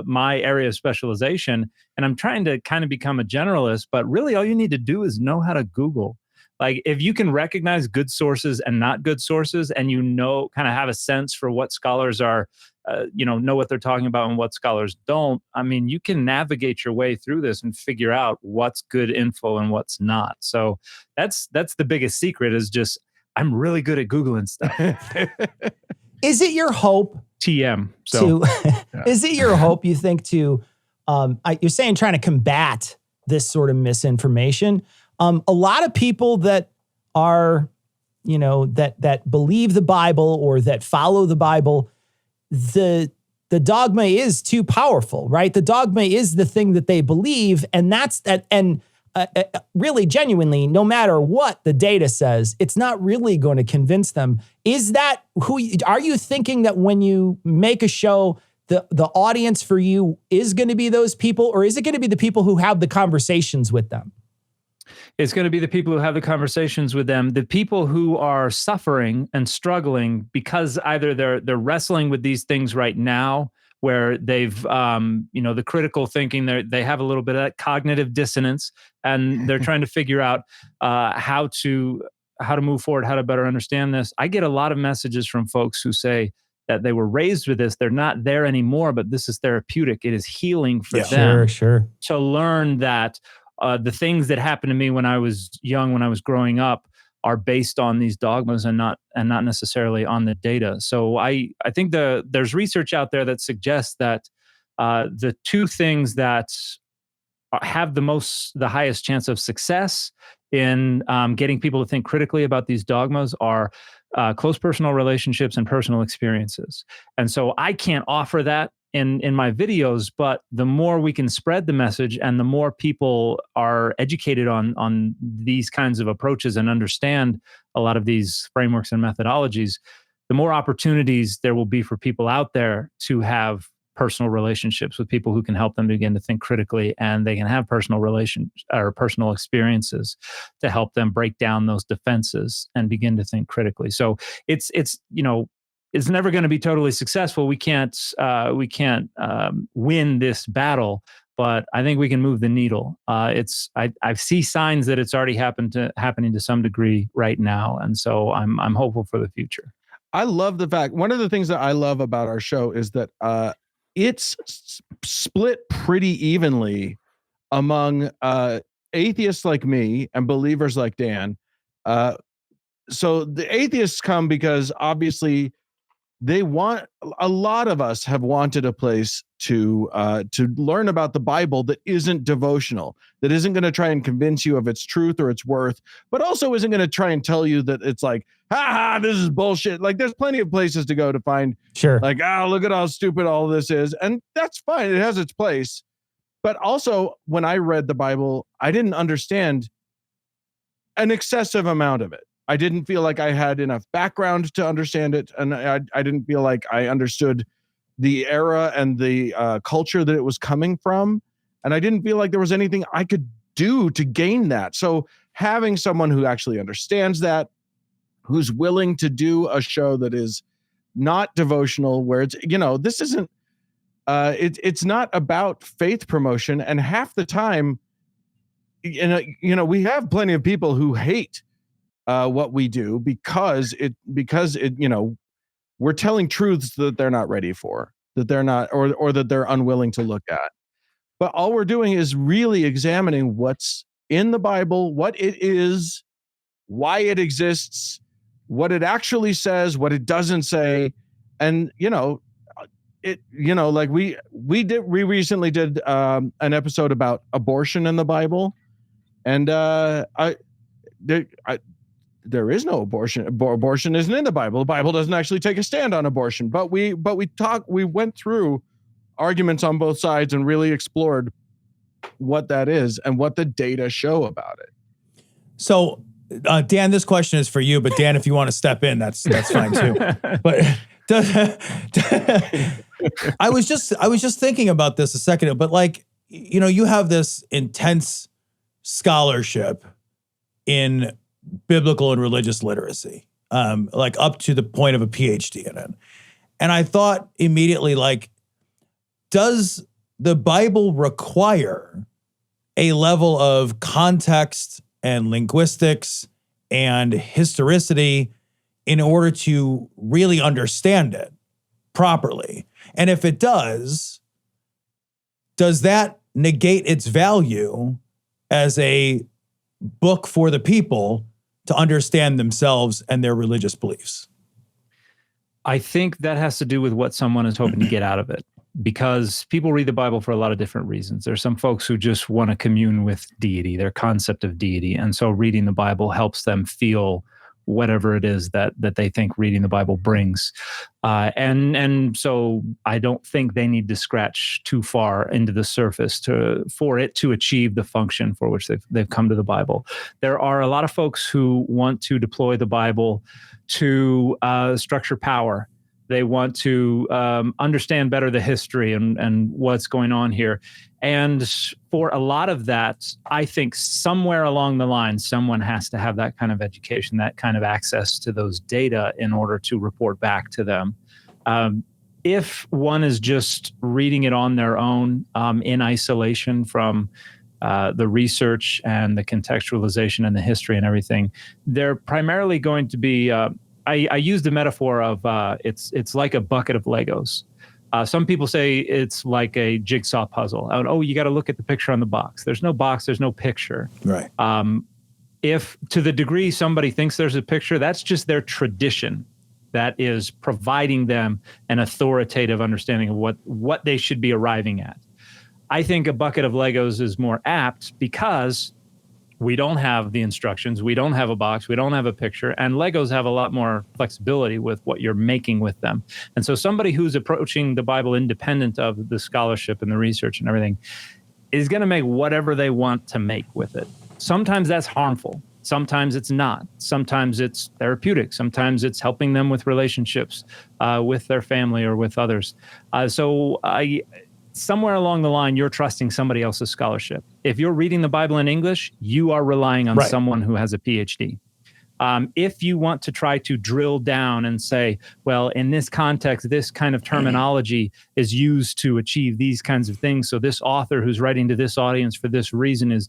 my area of specialization, and I'm trying to kind of become a generalist. But really, all you need to do is know how to Google. Like, if you can recognize good sources and not good sources, and kind of have a sense for what scholars are, know what they're talking about and what scholars don't. I mean, you can navigate your way through this and figure out what's good info and what's not. So that's the biggest secret, is just, I'm really good at Googling stuff. Is it your hope? TM. So, is it your hope, you think, to, you're saying trying to combat this sort of misinformation? A lot of people that are, that believe the Bible or that follow the Bible, the dogma is too powerful, right? The dogma is the thing that they believe, and that's that. And really, genuinely, no matter what the data says, it's not really going to convince them. Is that are you thinking that when you make a show, the audience for you is going to be those people, or is it going to be the people who have the conversations with them? It's going to be the people who have the conversations with them, the people who are suffering and struggling because either they're wrestling with these things right now, where they've, the critical thinking, they have a little bit of that cognitive dissonance, and they're trying to figure out how to move forward, how to better understand this. I get a lot of messages from folks who say that they were raised with this. They're not there anymore, but this is therapeutic. It is healing for them to learn that the things that happened to me when I was young, when I was growing up, are based on these dogmas and not necessarily on the data. So I think there's research out there that suggests that the two things that have the highest chance of success in getting people to think critically about these dogmas are close personal relationships and personal experiences. And so I can't offer that in my videos, but the more we can spread the message and the more people are educated on these kinds of approaches and understand a lot of these frameworks and methodologies, the more opportunities there will be for people out there to have personal relationships with people who can help them begin to think critically, and they can have personal experiences to help them break down those defenses and begin to think critically. So it's never going to be totally successful. We can't win this battle, but I think we can move the needle. I see signs that it's already happening to some degree right now, and so I'm hopeful for the future. I love the fact, one of the things that I love about our show is that it's split pretty evenly among atheists like me and believers like Dan. So the atheists come because obviously a lot of us have wanted a place to learn about the Bible that isn't devotional, that isn't going to try and convince you of its truth or its worth, but also isn't going to try and tell you that it's like, this is bullshit. Like, there's plenty of places to go to find, like, look at how stupid all this is. And that's fine. It has its place. But also, when I read the Bible, I didn't understand an excessive amount of it. I didn't feel like I had enough background to understand it. And I didn't feel like I understood the era and the culture that it was coming from. And I didn't feel like there was anything I could do to gain that. So having someone who actually understands that, who's willing to do a show that is not devotional, where it's, this isn't, it's not about faith promotion. And half the time, we have plenty of people who hate what we do because we're telling truths that they're not ready for, that they're not, or that they're unwilling to look at. But all we're doing is really examining what's in the Bible, what it is, why it exists, what it actually says, what it doesn't say. And, like we recently did an episode about abortion in the Bible, and there is no abortion. Abortion isn't in the Bible. The Bible doesn't actually take a stand on abortion. But we went through arguments on both sides and really explored what that is and what the data show about it. So, Dan, this question is for you. But Dan, if you want to step in, that's fine too. But I was just thinking about this a second ago. But like, you have this intense scholarship in biblical and religious literacy, like up to the point of a PhD in it. And I thought immediately, like, does the Bible require a level of context and linguistics and historicity in order to really understand it properly? And if it does that negate its value as a book for the people to understand themselves and their religious beliefs? I think that has to do with what someone is hoping to get out of it, because people read the Bible for a lot of different reasons. There's some folks who just want to commune with deity, their concept of deity. And so reading the Bible helps them feel whatever it is that they think reading the Bible brings. And so I don't think they need to scratch too far into the surface for it to achieve the function for which they've come to the Bible. There are a lot of folks who want to deploy the Bible to structure power. They want to understand better the history and what's going on here. And for a lot of that, I think somewhere along the line, someone has to have that kind of education, that kind of access to those data in order to report back to them. If one is just reading it on their own in isolation from the research and the contextualization and the history and everything, they're primarily going to be I use the metaphor of it's like a bucket of Legos. Some people say it's like a jigsaw puzzle. Oh, you got to look at the picture on the box. There's no box. There's no picture. Right. If to the degree somebody thinks there's a picture, that's just their tradition that is providing them an authoritative understanding of what they should be arriving at. I think a bucket of Legos is more apt because we don't have the instructions. We don't have a box. We don't have a picture. And Legos have a lot more flexibility with what you're making with them. And so somebody who's approaching the Bible independent of the scholarship and the research and everything is going to make whatever they want to make with it. Sometimes that's harmful. Sometimes it's not. Sometimes it's therapeutic. Sometimes it's helping them with relationships with their family or with others. Somewhere along the line, you're trusting somebody else's scholarship. If you're reading the Bible in English, you are relying on someone who has a PhD. If you want to try to drill down and say, well, in this context, this kind of terminology is used to achieve these kinds of things. So this author who's writing to this audience for this reason is,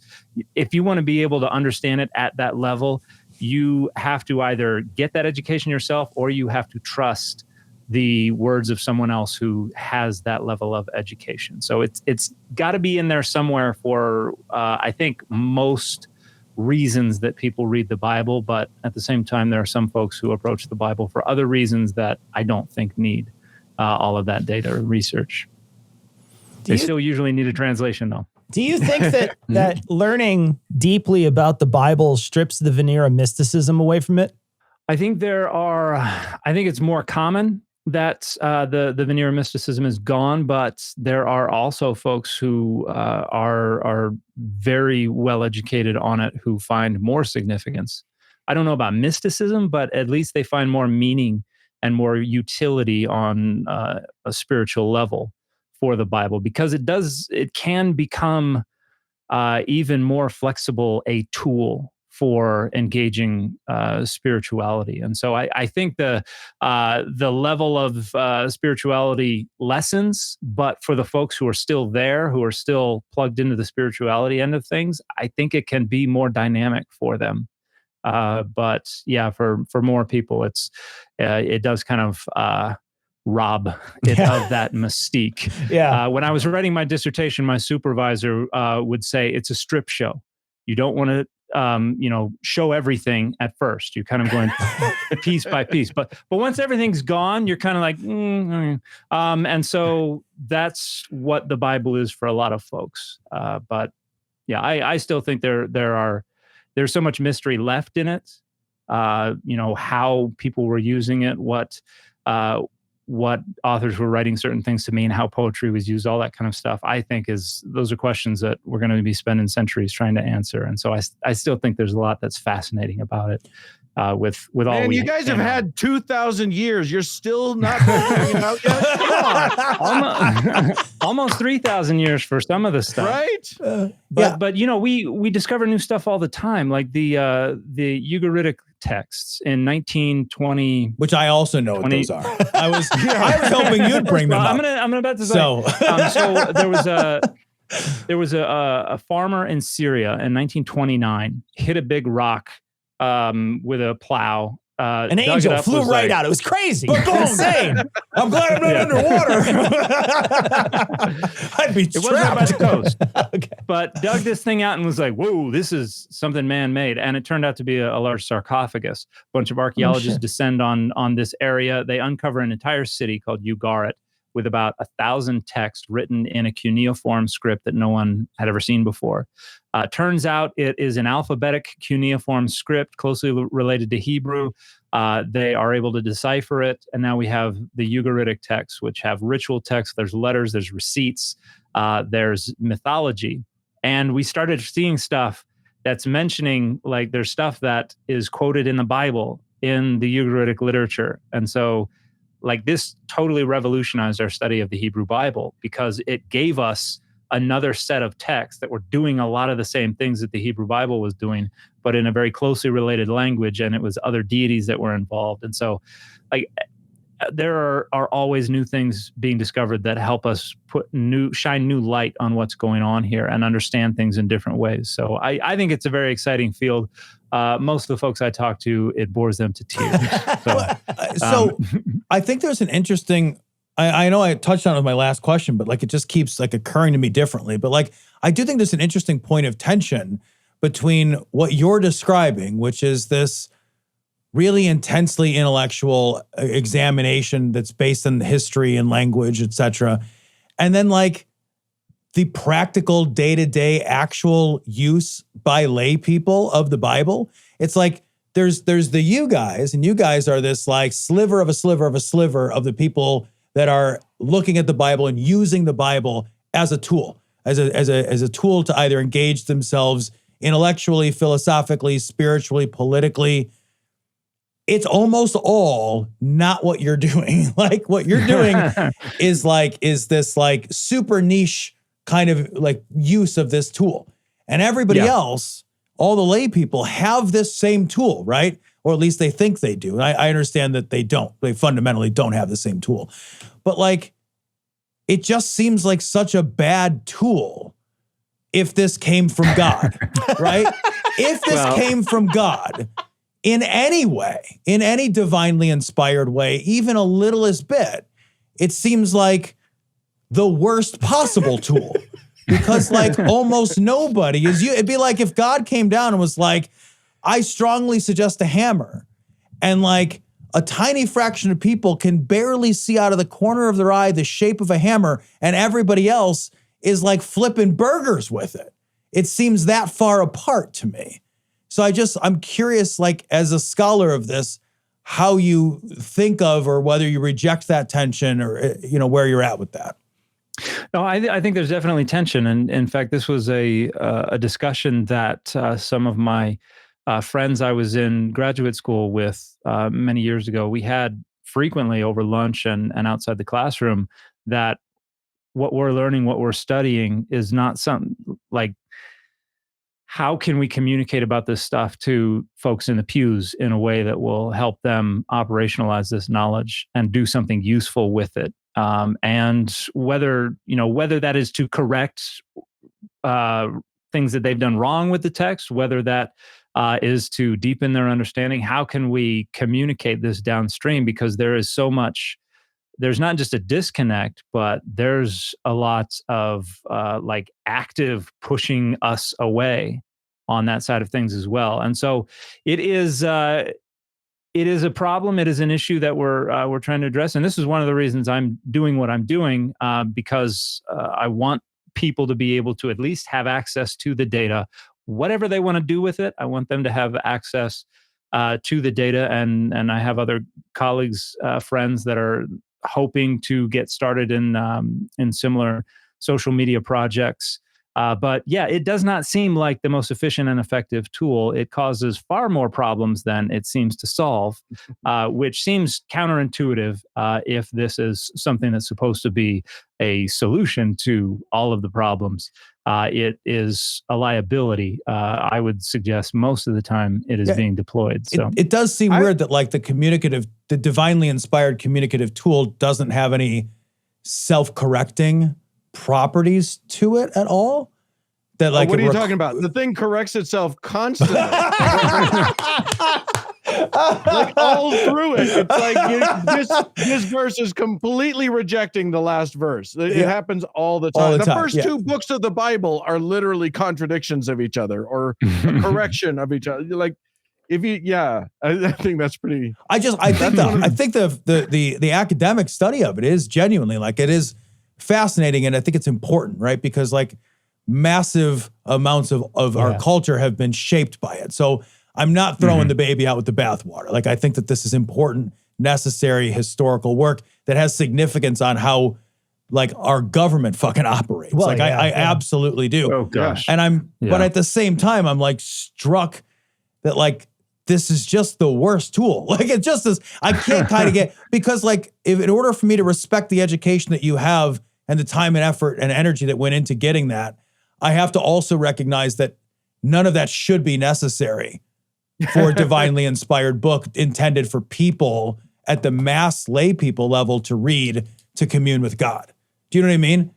if you want to be able to understand it at that level, you have to either get that education yourself or you have to trust the words of someone else who has that level of education. So it's got to be in there somewhere for, I think, most reasons that people read the Bible. But at the same time, there are some folks who approach the Bible for other reasons that I don't think need all of that data or research. They still usually need a translation, though. Do you think that learning deeply about the Bible strips the veneer of mysticism away from it? I think it's more common that the veneer of mysticism is gone, but there are also folks who are very well educated on it who find more significance. I don't know about mysticism, but at least they find more meaning and more utility on a spiritual level for the Bible, because it can become even more flexible a tool for engaging spirituality. And so I think the level of spirituality lessens, but for the folks who are still there, who are still plugged into the spirituality end of things, I think it can be more dynamic for them. But yeah, for more people, it does kind of rob it of that mystique. Yeah. When I was writing my dissertation, my supervisor would say it's a strip show. You don't want to show everything at first. You're kind of going piece by piece, but once everything's gone, you're kind of like, and so that's what the Bible is for a lot of folks. But yeah, I still think there's so much mystery left in it. How people were using it, what authors were writing certain things to mean, how poetry was used, all that kind of stuff. I think those are questions that we're going to be spending centuries trying to answer. And so I still think there's a lot that's fascinating about it. With all, and you guys have had 2,000 years. You're still not figuring it out yet. Come on. Almost 3,000 years for some of the stuff, right? But we discover new stuff all the time, like the Ugaritic texts in 1920, which I also know what those are. I was hoping you'd bring them up. I'm about to say. So there was a farmer in Syria in 1929 hit a big rock with a plow. An angel flew right out. It was crazy. Insane. I'm glad I'm not underwater. I'd be trapped. It wasn't by the coast. Okay. But dug this thing out and was like, whoa, this is something man-made. And it turned out to be a large sarcophagus. A bunch of archaeologists descend on this area. They uncover an entire city called Ugarit with about 1,000 texts written in a cuneiform script that no one had ever seen before. Turns out it is an alphabetic cuneiform script closely related to Hebrew. They are able to decipher it. And now we have the Ugaritic texts, which have ritual texts. There's letters, there's receipts, there's mythology. And we started seeing stuff that's mentioning, like, there's stuff that is quoted in the Bible in the Ugaritic literature. And so, like, this totally revolutionized our study of the Hebrew Bible because it gave us another set of texts that were doing a lot of the same things that the Hebrew Bible was doing, but in a very closely related language, and it was other deities that were involved. And so, like, there are always new things being discovered that help us shine new light on what's going on here and understand things in different ways. So I think it's a very exciting field. Most of the folks I talk to, it bores them to tears. So I think there's an interesting, I know I touched on it with my last question, but like, it just keeps like occurring to me differently. But like, I do think there's an interesting point of tension between what you're describing, which is this really intensely intellectual examination that's based on history and language, et cetera. And then like the practical day-to-day actual use by lay people of the Bible. It's like there's the you guys, and you guys are this like sliver of a sliver of a sliver of the people that are looking at the Bible and using the Bible as a tool, as a tool to either engage themselves intellectually, philosophically, spiritually, politically. It's almost all not what you're doing. Like, what you're doing is this like super niche kind of like use of this tool. And everybody else, all the lay people, have this same tool, right? Or at least they think they do. And I understand that they don't. They fundamentally don't have the same tool. But like, it just seems like such a bad tool if this came from God, right? If this came from God, in any way, in any divinely inspired way, even a littlest bit, it seems like the worst possible tool. Because like almost nobody is you. It'd be like if God came down and was like, I strongly suggest a hammer. And like a tiny fraction of people can barely see out of the corner of their eye the shape of a hammer, and everybody else is like flipping burgers with it. It seems that far apart to me. So I'm curious, like, as a scholar of this, how you think of, or whether you reject that tension, or, you know, where you're at with that. No, I think there's definitely tension. And in fact, this was a discussion that some of my friends I was in graduate school with many years ago, we had frequently over lunch and outside the classroom, that what we're learning, what we're studying is not something like, how can we communicate about this stuff to folks in the pews in a way that will help them operationalize this knowledge and do something useful with it? And whether that is to correct things that they've done wrong with the text, whether that is to deepen their understanding, how can we communicate this downstream? Because there is so much, there's not just a disconnect, but there's a lot of like active pushing us away on that side of things as well. And so it is a problem. It is an issue that we're trying to address. And this is one of the reasons I'm doing what I'm doing, because I want people to be able to at least have access to the data. Whatever they want to do with it, I want them to have access to the data. And I have other colleagues, friends that are hoping to get started in similar social media projects. But yeah, it does not seem like the most efficient and effective tool. It causes far more problems than it seems to solve, which seems counterintuitive if this is something that's supposed to be a solution to all of the problems. It is a liability. I would suggest most of the time it is being deployed. So it does seem weird that like the divinely inspired communicative tool doesn't have any self-correcting properties to it at all. That like what are you talking about? The thing corrects itself constantly. Like all through it. It's like this verse is completely rejecting the last verse. It happens all the time. The first two books of the Bible are literally contradictions of each other or a correction of each other. Like if you, I think that's pretty. I think the academic study of it is genuinely like it is fascinating, and I think it's important, right? Because like massive amounts of our culture have been shaped by it. So I'm not throwing the baby out with the bathwater. Like I think that this is important, necessary historical work that has significance on how like our government fucking operates. Well, like I absolutely do. Oh gosh. And but at the same time, I'm like struck that like this is just the worst tool. Like it just is, I can't kind of get, because like if in order for me to respect the education that you have and the time and effort and energy that went into getting that, I have to also recognize that none of that should be necessary for a divinely inspired book intended for people at the mass lay people level to read, to commune with God. Do you know what I mean?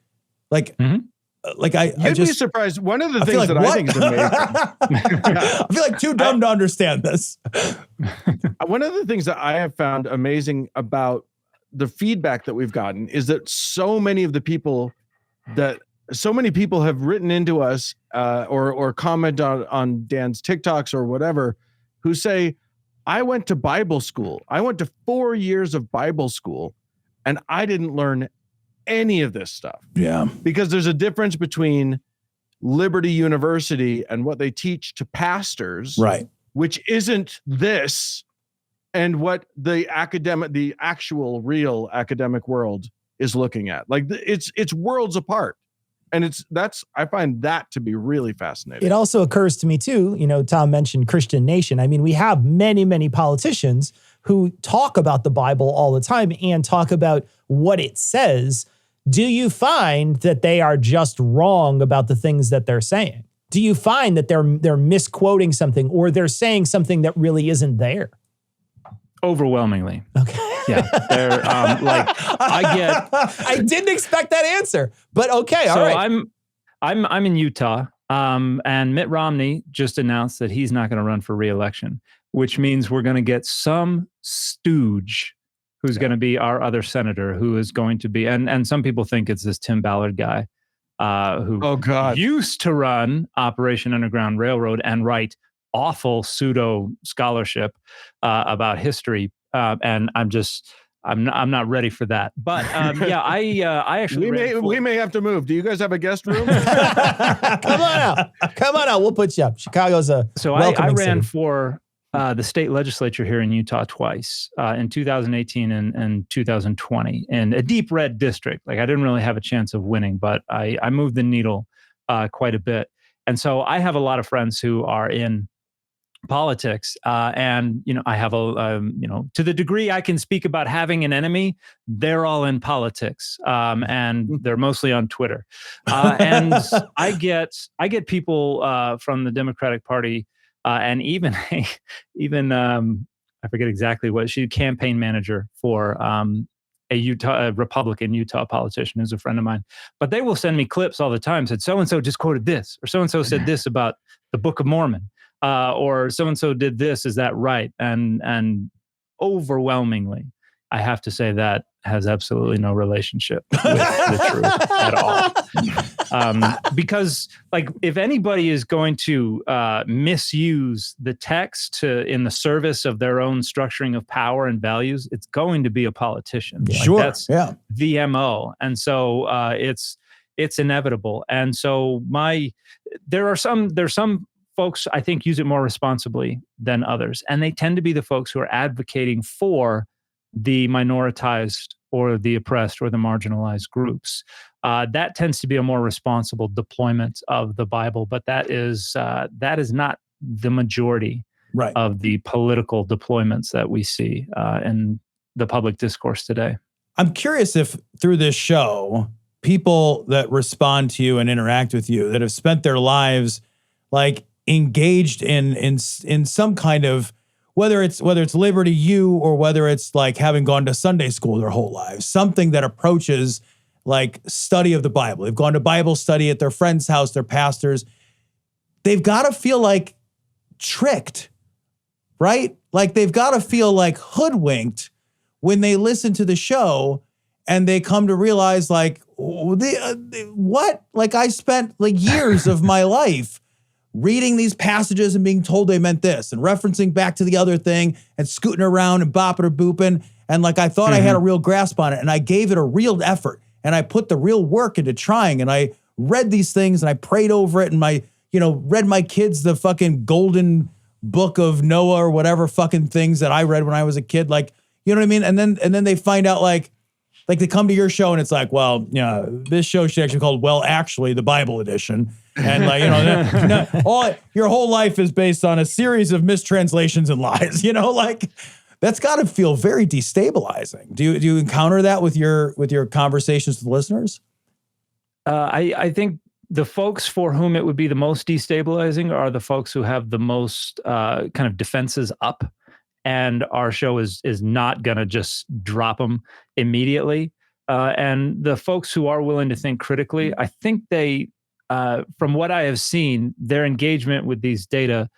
Like, You'd be surprised. One of the things I think is amazing. I feel like too dumb to understand this. One of the things that I have found amazing about the feedback that we've gotten is that so many people have written into us or comment on Dan's TikToks or whatever, who say, I went to Bible school. I went to 4 years of Bible school and I didn't learn any of this stuff. Yeah. Because there's a difference between Liberty University and what they teach to pastors, right? Which isn't this, and what the actual real academic world is looking at. Like it's worlds apart. And I find that to be really fascinating. It also occurs to me too, Tom mentioned Christian Nation. I mean, we have many, many politicians who talk about the Bible all the time and talk about what it says. Do you find that they are just wrong about the things that they're saying? Do you find that they're misquoting something or they're saying something that really isn't there? Overwhelmingly. Okay. Yeah. They're I didn't expect that answer, but okay. All right. I'm in Utah. And Mitt Romney just announced that he's not going to run for re-election, which means we're going to get some stooge who's going to be our other senator, who is going to be, and some people think it's this Tim Ballard guy, who used to run Operation Underground Railroad and write awful pseudo scholarship about history, and I'm not ready for that. But I actually we may have to move. Do you guys have a guest room? Come on out. We'll put you up. Chicago's a I ran city. for the state legislature here in Utah twice, in 2018 and 2020, in a deep red district. Like I didn't really have a chance of winning, but I moved the needle quite a bit. And so I have a lot of friends who are in politics, and I have to the degree I can speak about having an enemy, they're all in politics, and they're mostly on Twitter, and I get people from the Democratic Party, and even I forget exactly what she campaign manager for a Republican Utah politician who's a friend of mine, but they will send me clips all the time. Said so and so just quoted this, or so and so said this about the Book of Mormon. Or so-and-so did this, is that right? And overwhelmingly, I have to say that has absolutely no relationship with the truth at all. Because like if anybody is going to misuse the text in the service of their own structuring of power and values, it's going to be a politician. Yeah. Like, Sure. That's Yeah. the MO. And so it's inevitable. And so there's some folks I think use it more responsibly than others. And they tend to be the folks who are advocating for the minoritized or the oppressed or the marginalized groups. That tends to be a more responsible deployment of the Bible, but that is not the majority of the political deployments that we see in the public discourse today. I'm curious if through this show, people that respond to you and interact with you that have spent their lives like engaged in some kind of, whether it's Liberty U or whether it's like having gone to Sunday school their whole lives, something that approaches like study of the Bible. They've gone to Bible study at their friend's house, their pastors. They've got to feel like tricked, right? Like they've got to feel like hoodwinked when they listen to the show and they come to realize like, what? Like I spent like years of my life reading these passages and being told they meant this and referencing back to the other thing and scooting around and bopping or booping. And like, I thought I had a real grasp on it and I gave it a real effort and I put the real work into trying and I read these things and I prayed over it and read my kids the fucking golden book of Noah or whatever fucking things that I read when I was a kid. Like, you know what I mean? And then they find out like they come to your show and it's like, well, yeah, this show should actually be called Well, Actually, the Bible edition. And like, your whole life is based on a series of mistranslations and lies, like that's got to feel very destabilizing. Do you encounter that with your conversations with listeners? I think the folks for whom it would be the most destabilizing are the folks who have the most kind of defenses up, and our show is not going to just drop them immediately. And the folks who are willing to think critically, I think they, from what I have seen, their engagement with these data,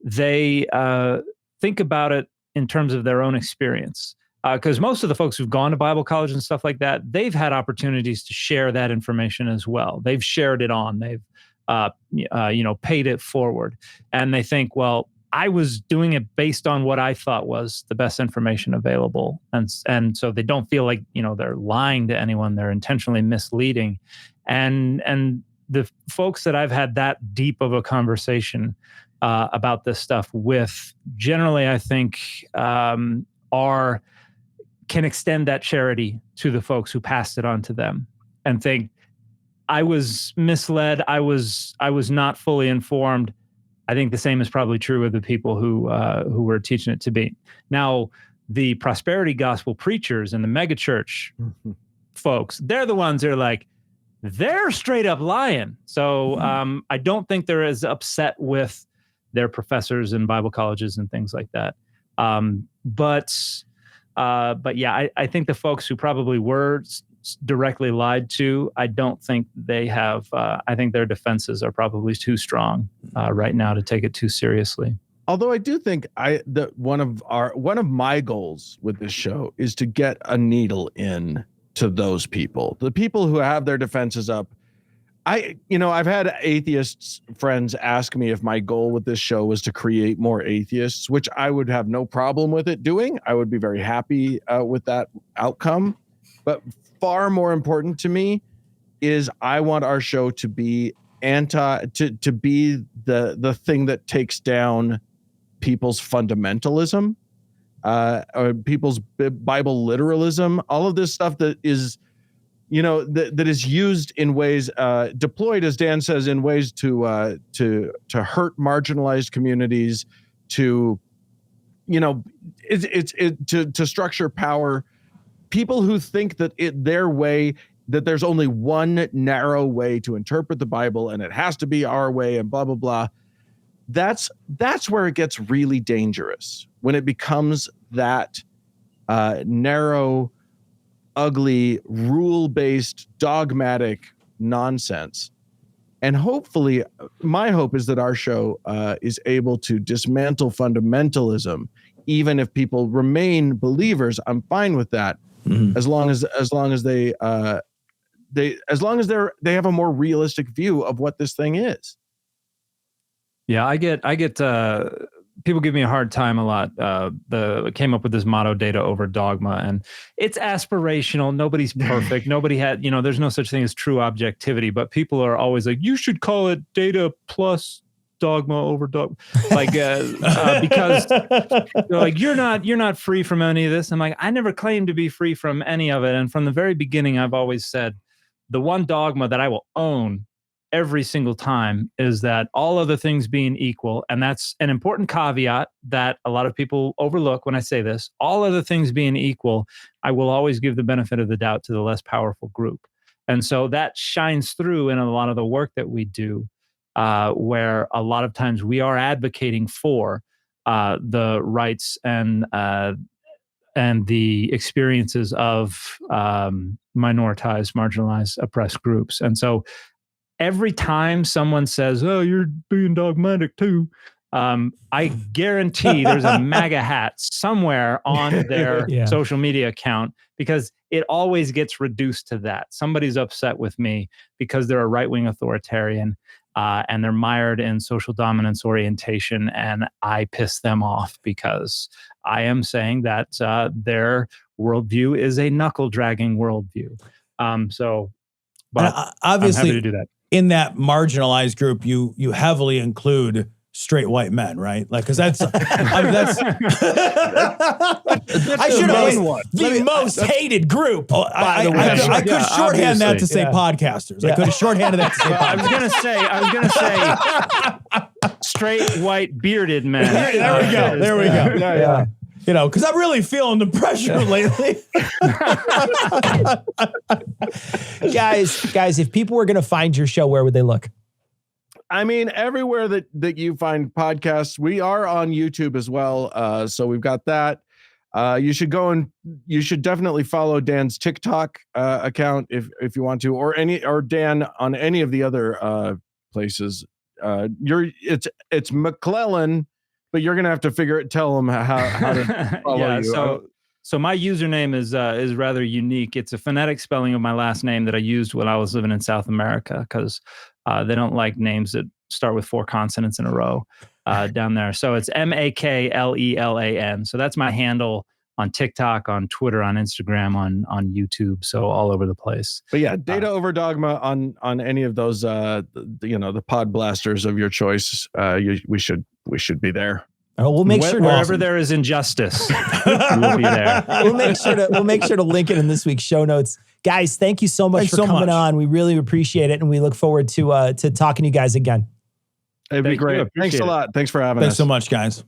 they think about it in terms of their own experience. Because most of the folks who've gone to Bible college and stuff like that, they've had opportunities to share that information as well. They've shared it on. They've, paid it forward. And they think, well, I was doing it based on what I thought was the best information available. And so they don't feel like, they're lying to anyone. They're intentionally misleading. And the folks that I've had that deep of a conversation about this stuff with, generally, I think, can extend that charity to the folks who passed it on to them and think, I was misled. I was not fully informed. I think the same is probably true of the people who were teaching it to be. Now, the prosperity gospel preachers and the megachurch folks, they're the ones that are like, they're straight up lying. So I don't think they're as upset with their professors in Bible colleges and things like that. But yeah, I think the folks who probably were directly lied to, I don't think they have. I think their defenses are probably too strong right now to take it too seriously. Although I do think one of my goals with this show is to get a needle in to those people, the people who have their defenses up. I've had atheists friends ask me if my goal with this show was to create more atheists, which I would have no problem with it doing. I would be very happy with that outcome. But far more important to me is I want our show to be to be the thing that takes down people's fundamentalism, or people's Bible literalism, all of this stuff that is, that is used in ways, deployed, as Dan says, in ways to hurt marginalized communities, to structure power. People who think that that there's only one narrow way to interpret the Bible and it has to be our way and blah, blah, blah. That's where it gets really dangerous, when it becomes that narrow, ugly, rule-based, dogmatic nonsense. And hopefully, my hope is that our show is able to dismantle fundamentalism. Even if people remain believers, I'm fine with that, as long as they as long as they have a more realistic view of what this thing is. Yeah, I get people give me a hard time a lot. Came up with this motto, Data Over Dogma, and it's aspirational. Nobody's perfect. Nobody had, there's no such thing as true objectivity, but people are always like, you should call it data plus dogma over dogma. Like, because they're like, you're not free from any of this. I'm like, I never claimed to be free from any of it. And from the very beginning, I've always said the one dogma that I will own every single time is that all other things being equal, and that's an important caveat that a lot of people overlook when I say this, all other things being equal, I will always give the benefit of the doubt to the less powerful group. And so that shines through in a lot of the work that we do, where a lot of times we are advocating for the rights and the experiences of minoritized, marginalized, oppressed groups. And so every time someone says, "Oh, you're being dogmatic too," I guarantee there's a MAGA hat somewhere on their social media account, because it always gets reduced to that. Somebody's upset with me because they're a right-wing authoritarian and they're mired in social dominance orientation, and I piss them off because I am saying that their worldview is a knuckle-dragging worldview. But obviously, I'm happy to do that. In that marginalized group, you heavily include straight white men, right? Like, because that's I should have the most hated group. I could shorthand that to say podcasters. I could have shorthanded that to say podcasters. I was gonna say straight white bearded men. There we go. Yeah. Because I'm really feeling the pressure lately. Guys, if people were going to find your show, where would they look? I mean, everywhere that you find podcasts. We are on YouTube as well. So we've got that. You should definitely follow Dan's TikTok account if you want to, or Dan on any of the other places. It's McClellan. But you're gonna have to tell them how to follow you. So my username is rather unique. It's a phonetic spelling of my last name that I used when I was living in South America, because they don't like names that start with 4 consonants in a row down there. So it's MAKLELAN. So that's my handle on TikTok, on Twitter, on Instagram, on YouTube. So all over the place. But yeah, Data Over Dogma on any of those the pod blasters of your choice. We should be there. Oh, we'll make sure wherever there is injustice, we'll be there. We'll make sure to link it in this week's show notes. Guys, thank you so much for coming on. We really appreciate it, and we look forward to talking to you guys again. It'd be great. Thanks a lot. Thanks for having us. Thanks so much, guys.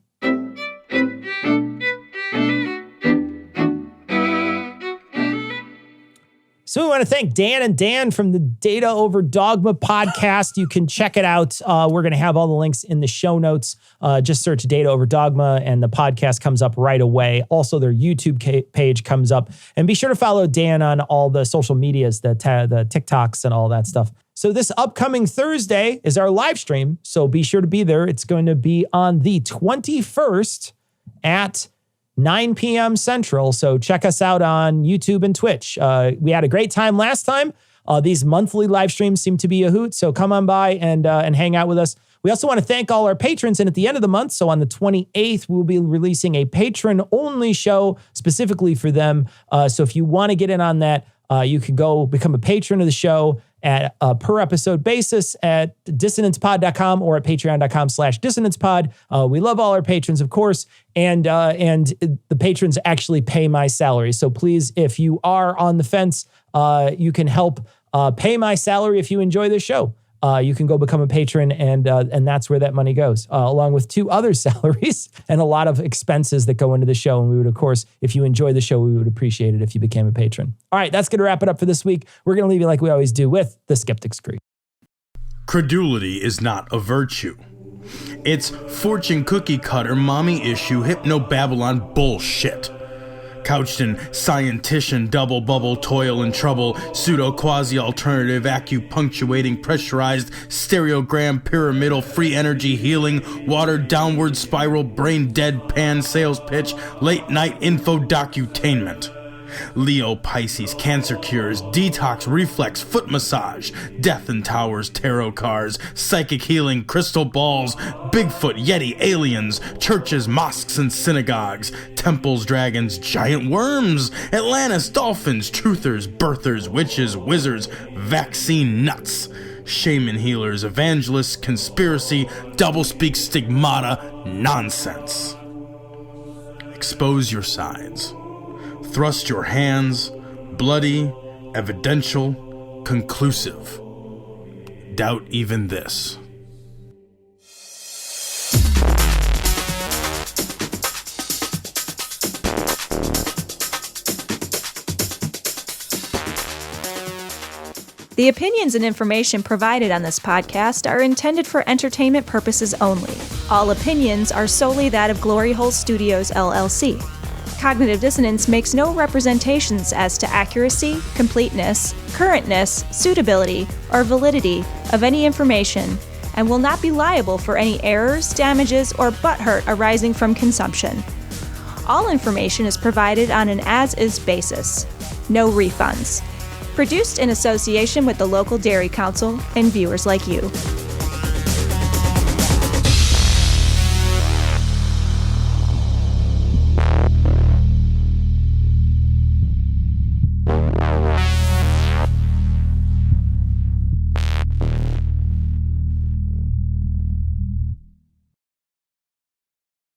So we want to thank Dan and Dan from the Data Over Dogma podcast. You can check it out. We're going to have all the links in the show notes. Just search Data Over Dogma and the podcast comes up right away. Also, their YouTube page comes up. And be sure to follow Dan on all the social medias, the TikToks and all that stuff. So this upcoming Thursday is our live stream. So be sure to be there. It's going to be on the 21st at 9 p.m. Central. So check us out on YouTube and Twitch. We had a great time last time. These monthly live streams seem to be a hoot. So come on by and hang out with us. We also want to thank all our patrons. And at the end of the month, so on the 28th, we'll be releasing a patron-only show specifically for them. So if you want to get in on that, you can go become a patron of the show at a per episode basis at dissonancepod.com or at patreon.com/dissonancepod. We love all our patrons, of course, and the patrons actually pay my salary. So please, if you are on the fence, you can help pay my salary if you enjoy this show. You can go become a patron, and that's where that money goes, along with 2 other salaries and a lot of expenses that go into the show. And we would, of course, if you enjoy the show, we would appreciate it if you became a patron. All right, that's going to wrap it up for this week. We're going to leave you like we always do with the Skeptic's Creed. Credulity is not a virtue. It's fortune cookie cutter, mommy issue, hypno-Babylon bullshit. Couched in scientician, double bubble, toil and trouble, pseudo quasi alternative, acupunctuating, pressurized, stereogram, pyramidal, free energy healing, watered downward spiral, brain deadpan sales pitch, late night info docutainment. Leo Pisces cancer cures, detox reflex foot massage, death in towers, tarot cards, psychic healing, crystal balls, Bigfoot, Yeti, aliens, churches, mosques and synagogues, temples, dragons, giant worms, Atlantis, dolphins, truthers, birthers, witches, wizards, vaccine nuts, shaman healers, evangelists, conspiracy, doublespeak, stigmata, nonsense. Expose your sides. Thrust your hands, bloody, evidential, conclusive. Doubt even this. The opinions and information provided on this podcast are intended for entertainment purposes only. All opinions are solely that of Glory Hole Studios, LLC. Cognitive Dissonance makes no representations as to accuracy, completeness, currentness, suitability, or validity of any information, and will not be liable for any errors, damages, or butthurt arising from consumption. All information is provided on an as-is basis. No refunds. Produced in association with the local Dairy Council and viewers like you.